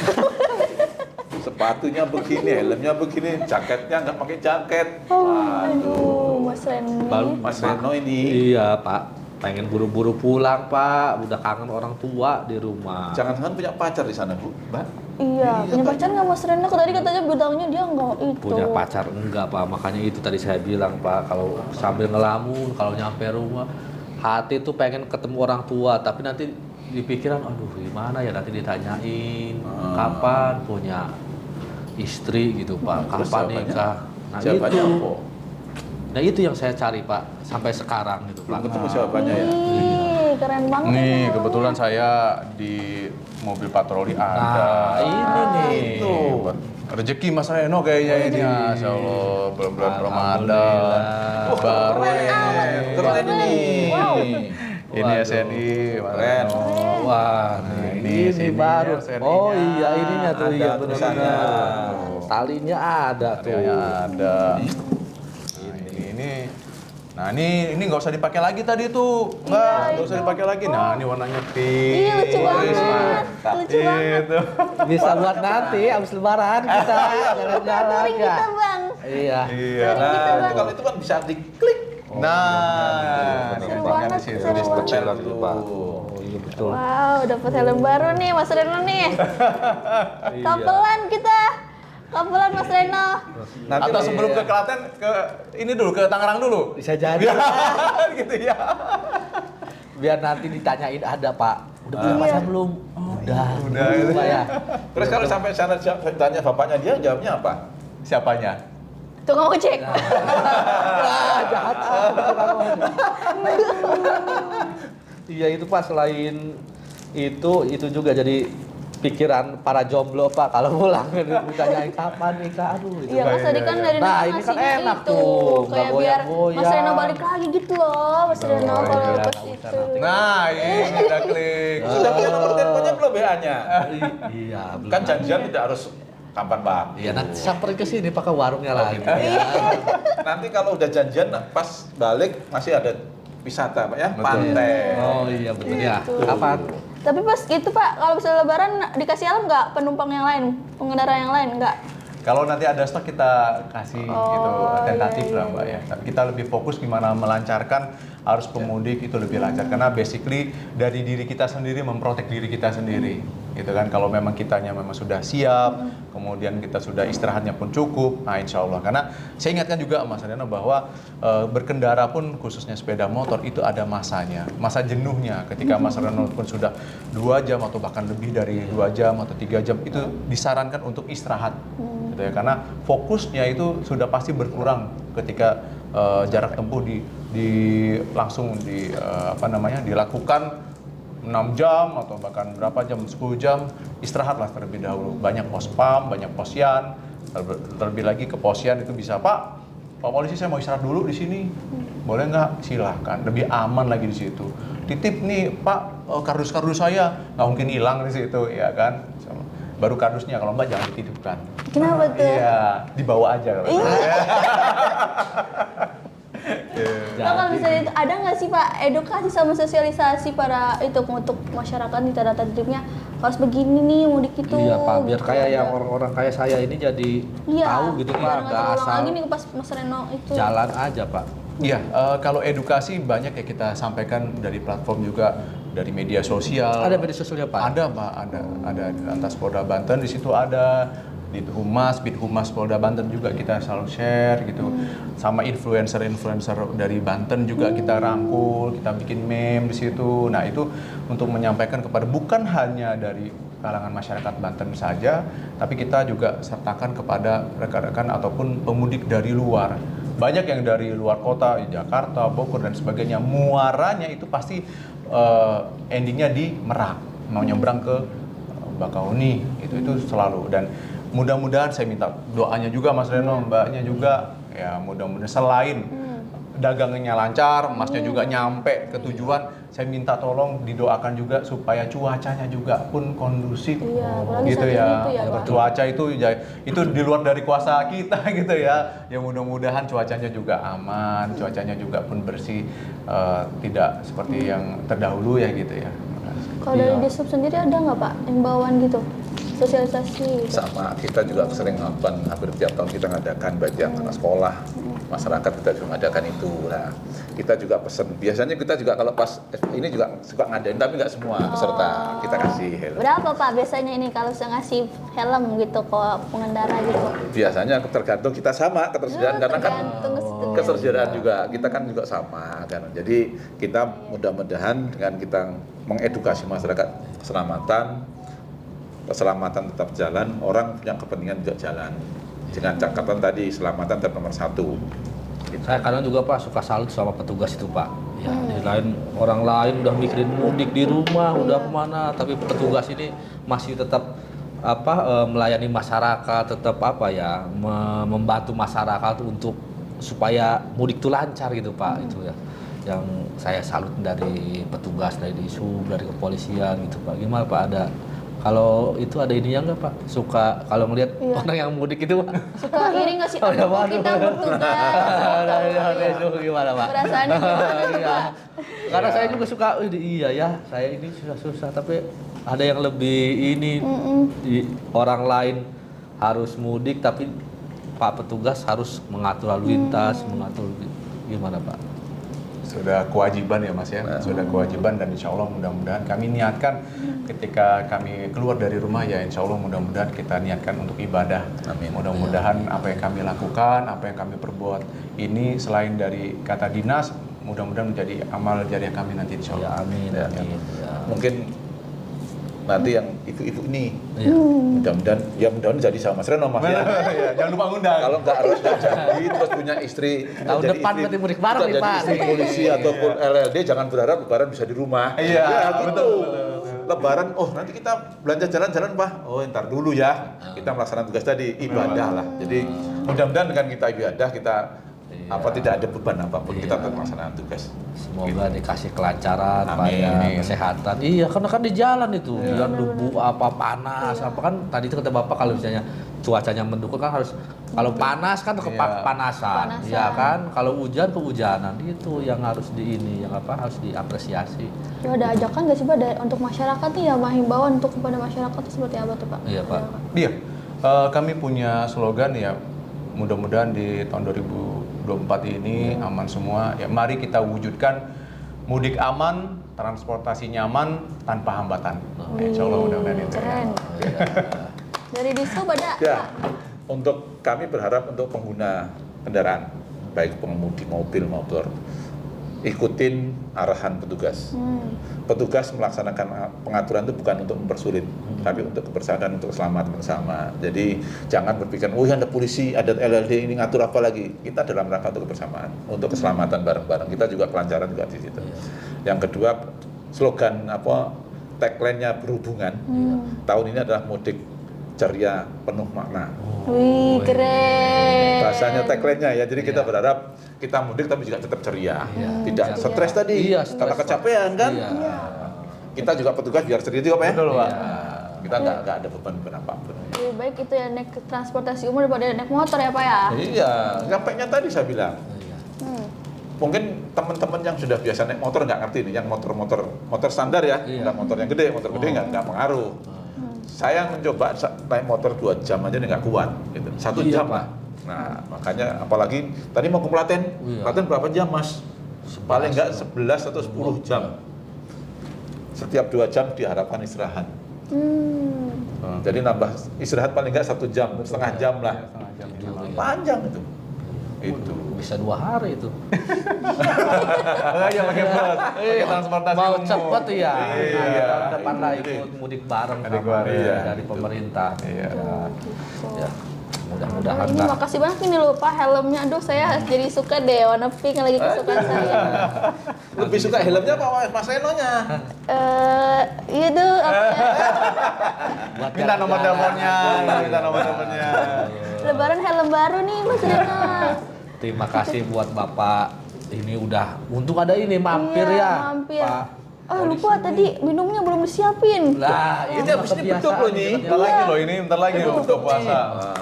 Speaker 5: Sepatunya begini, helmnya begini, jaketnya nggak pakai jaket.
Speaker 1: Aduh, Mas Reni.
Speaker 5: Mas Reno ini.
Speaker 2: Iya Pak, pengen buru-buru pulang Pak, udah kangen orang tua di rumah.
Speaker 5: Jangan-jangan punya pacar di sana, Bu, Mbak?
Speaker 1: Iya, punya pacar nggak Mas Reni? Tadi katanya bilangnya dia nggak itu.
Speaker 2: Punya pacar enggak Pak, makanya itu tadi saya bilang Pak, kalau sambil ngelamun, kalau nyampe rumah, hati tuh pengen ketemu orang tua, tapi nanti di pikiran, aduh gimana ya nanti ditanyain, kapan punya istri gitu Pak,
Speaker 5: Terus
Speaker 2: kapan
Speaker 5: jawabannya?
Speaker 2: nikah. Nah
Speaker 5: Jawabannya
Speaker 2: itu,
Speaker 5: apa?
Speaker 2: nah itu yang saya cari Pak, sampai sekarang gitu
Speaker 5: Belum
Speaker 2: Pak.
Speaker 5: ketemu jawabannya ya.
Speaker 1: Ih, keren banget.
Speaker 3: Nih,
Speaker 1: ini.
Speaker 3: kebetulan saya di mobil patroli ada.
Speaker 2: Nah, ini nih.
Speaker 3: Itu. Rezeki Mas Reno kayaknya ini. Masya Allah, bulan-bulan Ramadan. Baru ini.
Speaker 5: Keren ini.
Speaker 1: Wow.
Speaker 3: Ini
Speaker 2: Waduh.
Speaker 3: SNI, Mas
Speaker 5: Keren.
Speaker 3: Reno.
Speaker 2: Wah,
Speaker 3: Nah,
Speaker 2: ini
Speaker 3: sininya,
Speaker 2: baru.
Speaker 3: seninya.
Speaker 2: Oh iya, ininya tuh
Speaker 5: Ada
Speaker 2: iya
Speaker 5: tulisannya.
Speaker 2: benar. Talinya ada tuh.
Speaker 3: Tarianya ada. Nah, ini nggak usah dipakai lagi tadi tuh, Mbak. Nggak usah dipakai lagi. Nah, ini warnanya pink.
Speaker 1: Iya, lucu banget. Lucu banget.
Speaker 3: Gitu.
Speaker 2: Bisa buat nanti abis lebaran kita jalan-jalan
Speaker 1: Touring
Speaker 2: ya.
Speaker 1: kita, Bang.
Speaker 2: Iya.
Speaker 3: Iya.
Speaker 5: Nah, kalau itu kan bisa diklik.
Speaker 3: Nah,
Speaker 1: Seru
Speaker 3: ini
Speaker 1: banget,
Speaker 3: di situ.
Speaker 1: seru
Speaker 3: Di
Speaker 1: banget.
Speaker 3: setel
Speaker 5: Tuh.
Speaker 3: Pak.
Speaker 2: Oh iya betul.
Speaker 1: Wow, dapat helm baru nih Mas Reno nih.
Speaker 2: Iya.
Speaker 1: Kapelan kita. Kapelan Mas Reno.
Speaker 5: Nanti
Speaker 3: Atau sebelum ke Klaten, ke ini dulu, ke Tangerang dulu.
Speaker 2: Bisa jadi.
Speaker 3: Gitu ya.
Speaker 2: Biar nanti ditanyain ada Pak. Udah punya
Speaker 1: Iya.
Speaker 2: pacar belum? Udah.
Speaker 3: Udah, gitu.
Speaker 2: Pak ya.
Speaker 5: Terus kalau sampai sana tanya bapaknya dia jawabnya apa?
Speaker 3: Siapanya?
Speaker 1: Tukang ojek.
Speaker 2: Wah, jahat. Iya itu Pak, selain itu juga jadi pikiran para jomblo Pak, kalau pulang ditanyain kapan nikah, aduh itu.
Speaker 1: Iya, Mas tadi kan dari
Speaker 2: Nah,
Speaker 1: nama
Speaker 2: ini kan
Speaker 1: ngasihnya
Speaker 2: enak
Speaker 1: itu.
Speaker 2: tuh, nggak
Speaker 1: Kayak biar
Speaker 2: goyang-goyang.
Speaker 1: Mas Reno balik lagi gitu loh, Mas Reno
Speaker 2: Oh,
Speaker 1: kalau
Speaker 2: iya,
Speaker 1: pas
Speaker 2: nggak usah
Speaker 1: itu.
Speaker 2: nanti.
Speaker 3: Nah, ini udah klik.
Speaker 5: Sudah punya nomor teleponnya belum BA-nya?
Speaker 2: Iya, belum.
Speaker 5: Kan janjian tidak harus kapan, Pak?
Speaker 2: Iya, nanti samperin ke sini pakai warungnya lagi.
Speaker 5: Nanti kalau udah janjian pas balik masih ada wisata, Pak ya,
Speaker 3: Betul.
Speaker 5: pantai.
Speaker 2: Oh iya betul ya.
Speaker 1: Gitu.
Speaker 2: Kapan?
Speaker 1: Tapi pas itu Pak, kalau misalnya lebaran dikasih helm nggak penumpang yang lain, pengendara yang lain nggak?
Speaker 3: Kalau nanti ada stok kita kasih gitu, tentatif
Speaker 1: iya,
Speaker 3: lah Mbak ya. Tapi kita lebih fokus gimana melancarkan arus pemudik itu lebih lancar. Karena basically dari diri kita sendiri memprotek diri kita sendiri. Gitu kan, kalau memang kitanya memang sudah siap, kemudian kita sudah istirahatnya pun cukup, nah insya Allah. Karena saya ingatkan juga Mas Adeno bahwa berkendara pun khususnya sepeda motor itu ada masanya, masa jenuhnya. Ketika Mas Adeno pun sudah 2 jam atau bahkan lebih dari 2 jam atau 3 jam itu disarankan untuk istirahat. Gitu ya, karena fokusnya itu sudah pasti berkurang ketika jarak tempuh langsung dilakukan 6 jam atau bahkan berapa jam, 10 jam, istirahatlah terlebih dahulu. Banyak pos pam, banyak posyan, terlebih lagi ke posyan itu bisa, Pak Polisi saya mau istirahat dulu di sini, boleh nggak? Silahkan, lebih aman lagi di situ. Titip nih Pak, kardus-kardus saya, nggak mungkin hilang di situ, ya kan? Baru kardusnya, kalau nggak jangan dititipkan.
Speaker 1: Kenapa tuh?
Speaker 3: Iya, dibawa aja. Kalau
Speaker 1: Nah, kalau misalnya itu ada nggak sih Pak edukasi sama sosialisasi para itu untuk masyarakat di tanda titipnya harus begini nih mudik itu?
Speaker 2: Iya Pak, biar
Speaker 1: gitu.
Speaker 2: kayak yang orang-orang kayak saya ini jadi
Speaker 1: Iya,
Speaker 2: tahu gitu
Speaker 1: biar
Speaker 2: Pak,
Speaker 1: nggak
Speaker 2: nggak
Speaker 1: terulang
Speaker 2: asal
Speaker 1: lagi nih pas Mas Reno itu.
Speaker 2: jalan aja Pak.
Speaker 3: Iya, kalau edukasi banyak ya kita sampaikan dari platform juga, dari media sosial.
Speaker 2: Ada media sosialnya Pak?
Speaker 3: Ada Pak, ada di Lantas Polda Banten di situ ada, di Bit Humas Polda Banten juga kita selalu share gitu, sama influencer dari Banten juga kita rangkul, kita bikin meme di situ. Nah itu untuk menyampaikan kepada bukan hanya dari kalangan masyarakat Banten saja, tapi kita juga sertakan kepada rekan-rekan ataupun pemudik dari luar. Banyak yang dari luar kota, Jakarta, Bogor dan sebagainya, muaranya itu pasti endingnya di Merak, mau nyebrang ke Bakauni, itu selalu. Dan mudah-mudahan saya minta doanya juga Mas Reno, Mbaknya juga, ya mudah-mudahan selain dagangannya lancar, emasnya juga nyampe ke tujuan, saya minta tolong didoakan juga supaya cuacanya juga pun kondusif,
Speaker 1: Iya, apalagi
Speaker 3: gitu
Speaker 1: saat ini
Speaker 3: ya.
Speaker 1: tuh ya, Pak.
Speaker 3: Cuaca itu di luar dari kuasa kita gitu ya. Ya mudah-mudahan cuacanya juga aman, cuacanya juga pun bersih, tidak seperti yang terdahulu ya gitu ya.
Speaker 1: Kalau dari Disub sendiri ada nggak Pak imbauan gitu? Sosialisasi gitu?
Speaker 5: Sama, kita juga sering melakukan, hampir tiap tahun kita ngadakan baik yang anak sekolah, masyarakat kita juga ngadakan itu. Nah, kita juga pesen, biasanya kita juga kalau pas ini juga suka ngadain, tapi nggak semua peserta kita kasih helm.
Speaker 1: Berapa Pak biasanya ini kalau saya ngasih helm gitu ke pengendara gitu?
Speaker 5: Biasanya tergantung kita sama ketersediaan, karena kan
Speaker 1: Tergantung ke situ.
Speaker 5: ketersediaan juga, kita kan juga sama kan. Jadi kita mudah-mudahan dengan kita mengedukasi masyarakat keselamatan tetap jalan, orang yang kepentingan juga jalan. Dengan catatan tadi, keselamatan tetap nomor 1.
Speaker 2: Saya kadang juga Pak suka salut sama petugas itu Pak. Ya, di lain orang lain udah mikirin mudik di rumah, udah kemana, tapi petugas ini masih tetap melayani masyarakat, tetap membantu masyarakat untuk supaya mudik itu lancar gitu Pak. Itu ya yang saya salut dari petugas, dari Disub, dari kepolisian gitu Pak. Gimana Pak, ada kalau itu ada ininya nggak Pak? Suka kalau ngelihat orang yang mudik itu Pak?
Speaker 1: Suka iri nggak sih?
Speaker 2: Oh, ya,
Speaker 1: Aduh,
Speaker 2: waduh.
Speaker 1: kita bertugas.
Speaker 2: Itu gimana Pak?
Speaker 1: Perasaannya gimana?
Speaker 2: Iya. Karena saya juga suka, iya ya, saya ini susah-susah, tapi ada yang lebih ini, orang lain harus mudik, tapi Pak petugas harus mengatur lalu lintas, mengatur gimana Pak?
Speaker 3: Sudah kewajiban ya Mas ya, sudah kewajiban, dan insya Allah mudah-mudahan kami niatkan ketika kami keluar dari rumah ya, insya Allah mudah-mudahan kita niatkan untuk ibadah.
Speaker 5: Amin.
Speaker 3: Mudah-mudahan apa yang kami lakukan, apa yang kami perbuat ini selain dari kata dinas, mudah-mudahan menjadi amal jariah kami nanti insya
Speaker 2: Ya
Speaker 3: Allah.
Speaker 2: amin,
Speaker 5: Ya.
Speaker 2: amin. Ya.
Speaker 5: Mungkin nanti yang ibu-ibu ini,
Speaker 2: Iya.
Speaker 5: mudah-mudahan jadi sama Mas Reno Mas ya.
Speaker 3: Ya, jangan lupa ngundang.
Speaker 5: Kalau nggak jadi, terus punya istri,
Speaker 2: Tahun
Speaker 5: jadi
Speaker 2: depan
Speaker 5: istri-
Speaker 2: berarti mudik bareng nih,
Speaker 5: jadi
Speaker 2: Pak.
Speaker 5: istri polisi ataupun LLD, jangan berharap lebaran bisa di rumah.
Speaker 3: Iya,
Speaker 5: Ya, gitu.
Speaker 3: betul.
Speaker 5: Lebaran, oh nanti kita belanja jalan-jalan Pak. Oh ntar dulu ya, kita melaksanakan tugas tadi, ibadah lah. Jadi mudah-mudahan dengan kita ibadah, kita tidak ada beban apapun, kita tetap melaksanakan tugas.
Speaker 2: Semoga dikasih kelancaran, Pak
Speaker 5: Amin.
Speaker 2: ya, kesehatan. Iya, karena kan di jalan itu, jalan debu apa panas, apa kan tadi itu kata Bapak kalau misalnya cuacanya mendukung kan harus, kalau panas kan kepanasan, ya kan, kalau hujan kehujanan, itu yang harus harus diapresiasi.
Speaker 1: Ya ada ajakan nggak sih Pak untuk masyarakat nih ya, himbauan untuk kepada masyarakat itu seperti apa tuh Pak?
Speaker 2: Iya Pak.
Speaker 3: Iya, kami punya slogan ya, mudah-mudahan di tahun 2024 ini aman semua. Ya, mari kita wujudkan mudik aman, transportasi nyaman tanpa hambatan. Insya Allah mudah-mudahan itu.
Speaker 1: Keren. Dari Disub ada
Speaker 5: Ya,
Speaker 1: Pak?
Speaker 5: untuk kami berharap untuk pengguna kendaraan, baik pengemudi mobil motor, ikutin arahan petugas. Petugas melaksanakan pengaturan itu bukan untuk mempersulit, tapi untuk kebersihan, untuk keselamatan bersama. Jadi jangan berpikir, oh ya ada polisi, ada LLD ini ngatur apa lagi. Kita dalam rangka untuk kebersamaan, untuk keselamatan bareng-bareng. Kita juga kelancaran juga di situ. Yang kedua, slogan tagline-nya berhubungan. Tahun ini adalah mudik ceria penuh makna.
Speaker 1: Wih, keren.
Speaker 5: Bahasanya tagline-nya ya. Jadi kita berharap kita mudik tapi juga tetap ceria. Tidak stres tadi
Speaker 2: Iya,
Speaker 5: karena
Speaker 2: stres,
Speaker 5: kecapean kan.
Speaker 2: Iya.
Speaker 5: Kita juga petugas biar ceria juga Pak ya.
Speaker 3: Betul Pak.
Speaker 5: Kita nggak ada beban apapun.
Speaker 1: Lebih baik itu ya naik transportasi umum daripada naik motor ya Pak ya?
Speaker 5: Iya, sampainya tadi saya bilang. Mungkin teman-teman yang sudah biasa naik motor nggak ngerti nih, yang motor standar ya, nggak motor yang gede, motor gede nggak pengaruh. Saya mencoba naik motor 2 jam aja nggak kuat, gitu. 1 jam lah. Nah, makanya apalagi tadi mau ke Klaten, Klaten berapa jam Mas? Paling nggak 11 atau 10 jam. Setiap 2 jam diharapkan istirahat. Jadi nambah istirahat paling nggak 1 jam, setengah jam lah. Panjang itu. Itu.
Speaker 2: Bisa 2 hari itu.
Speaker 3: Ya pakai bus, pakai transportasi
Speaker 2: Mau
Speaker 3: umum.
Speaker 2: cepet ya.
Speaker 3: Iya.
Speaker 2: Tahun depan lah ikut mudik bareng
Speaker 3: Mudik
Speaker 2: sama
Speaker 3: bareng, iya.
Speaker 2: dari pemerintah.
Speaker 3: Iya.
Speaker 2: Ya. Mudah-mudahan
Speaker 1: Ini
Speaker 2: lah.
Speaker 1: makasih banyak ini loh Pak helmnya. Aduh saya jadi suka deh warna pink yang lagi kesukaan saya.
Speaker 5: Lebih suka helmnya apa Mas Renonya?
Speaker 1: Iya tuh apa ya?
Speaker 3: Minta nomor teleponnya, minta nomor teleponnya.
Speaker 1: Lebaran helm baru nih Mas Renal.
Speaker 2: Terima kasih buat Bapak. Ini udah, untung ada ini mampir
Speaker 1: Iya,
Speaker 2: ya.
Speaker 1: mampir.
Speaker 2: Pak.
Speaker 1: Oh lupa tadi minumnya belum disiapin.
Speaker 2: Lah,
Speaker 3: Ini habis ini betul loh ini. Bentar
Speaker 1: Iya.
Speaker 3: lagi loh ini, bentar lagi loh buka puasa.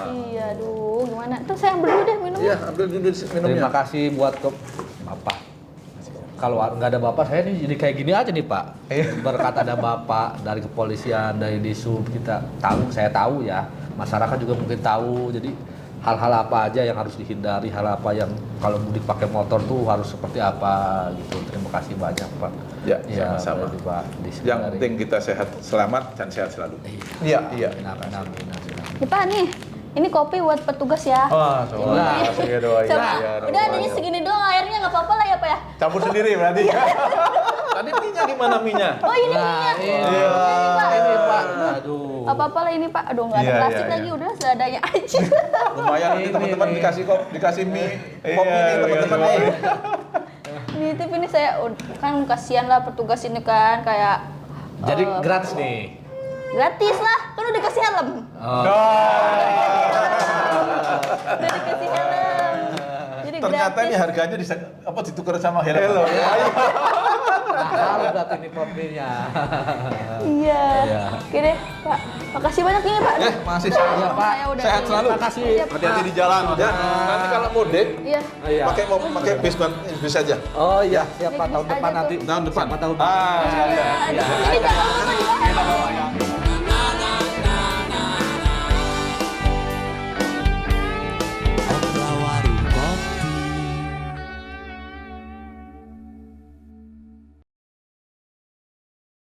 Speaker 1: Iya, aduh gimana? Tuh saya ambil dulu deh minumnya.
Speaker 5: Iya, ambil dulu minumnya.
Speaker 2: Terima kasih buat Bapak. Kalau nggak ada Bapak, saya nih jadi kayak gini aja nih Pak. Berkat ada Bapak dari kepolisian, dari Disub, kita tahu, saya tahu ya. Masyarakat juga mungkin tahu. Jadi hal-hal apa aja yang harus dihindari, hal apa yang kalau mudik pakai motor tuh harus seperti apa gitu. Terima kasih banyak Pak.
Speaker 5: Ya, sama-sama.
Speaker 2: dari Pak Disub
Speaker 5: Yang
Speaker 2: dari-
Speaker 5: penting kita sehat, selamat dan sehat selalu.
Speaker 3: Iya, iya.
Speaker 2: Amin, amin, amin.
Speaker 1: Nih Pak nih, ini kopi buat petugas ya.
Speaker 3: Wah, coba. Iya doain.
Speaker 1: Coba,
Speaker 3: Iya,
Speaker 1: udah
Speaker 3: doain.
Speaker 1: adanya segini doang airnya nggak apa-apa lah ya Pak ya.
Speaker 3: Campur sendiri berarti.
Speaker 5: Tadi minyak gimana minyak?
Speaker 1: Oh ini
Speaker 2: Nah,
Speaker 1: minyak.
Speaker 2: iya.
Speaker 1: Pak.
Speaker 2: Ini Pak, aduh.
Speaker 1: Apa-apa lah ini Pak. Aduh nggak ada
Speaker 3: Iya,
Speaker 1: plastik
Speaker 3: iya,
Speaker 1: lagi,
Speaker 3: iya.
Speaker 1: udah seadanya aja.
Speaker 5: Lumayan nih
Speaker 2: Ini
Speaker 5: teman-teman
Speaker 2: nih.
Speaker 5: dikasih mie, kopi
Speaker 3: Iya,
Speaker 5: nih teman-teman
Speaker 3: iya,
Speaker 5: nih.
Speaker 1: Nitip ini saya kan kasihan lah petugas ini kan kayak
Speaker 2: Jadi gratis nih.
Speaker 1: gratis lah, kan udah dikasih helm.
Speaker 2: Oh.
Speaker 1: Udah dikasih helm. Jadi
Speaker 5: Ternyata
Speaker 1: gratis.
Speaker 5: ini harganya ditukar sama helm.
Speaker 2: Mahal berarti ini kopinya.
Speaker 1: Iya.
Speaker 2: Iya.
Speaker 1: Oke deh, Pak. Makasih banyak ini, Pak.
Speaker 5: Masih
Speaker 2: Iya, Pak.
Speaker 1: Saya udah
Speaker 5: Sehat
Speaker 1: di-
Speaker 5: selalu.
Speaker 2: Terima kasih.
Speaker 1: Siap,
Speaker 3: Hati-hati di jalan.
Speaker 5: Ya, nanti kalau mudik
Speaker 1: Iya.
Speaker 2: Iya.
Speaker 5: pakai bis aja.
Speaker 2: Oh iya, siapa
Speaker 1: Naik
Speaker 2: tahun
Speaker 1: bis
Speaker 2: depan
Speaker 1: aja
Speaker 2: nanti.
Speaker 1: tuh.
Speaker 5: Tahun depan.
Speaker 2: Siapa tahun
Speaker 3: Ah,
Speaker 1: Ini jangan lupa dibahas.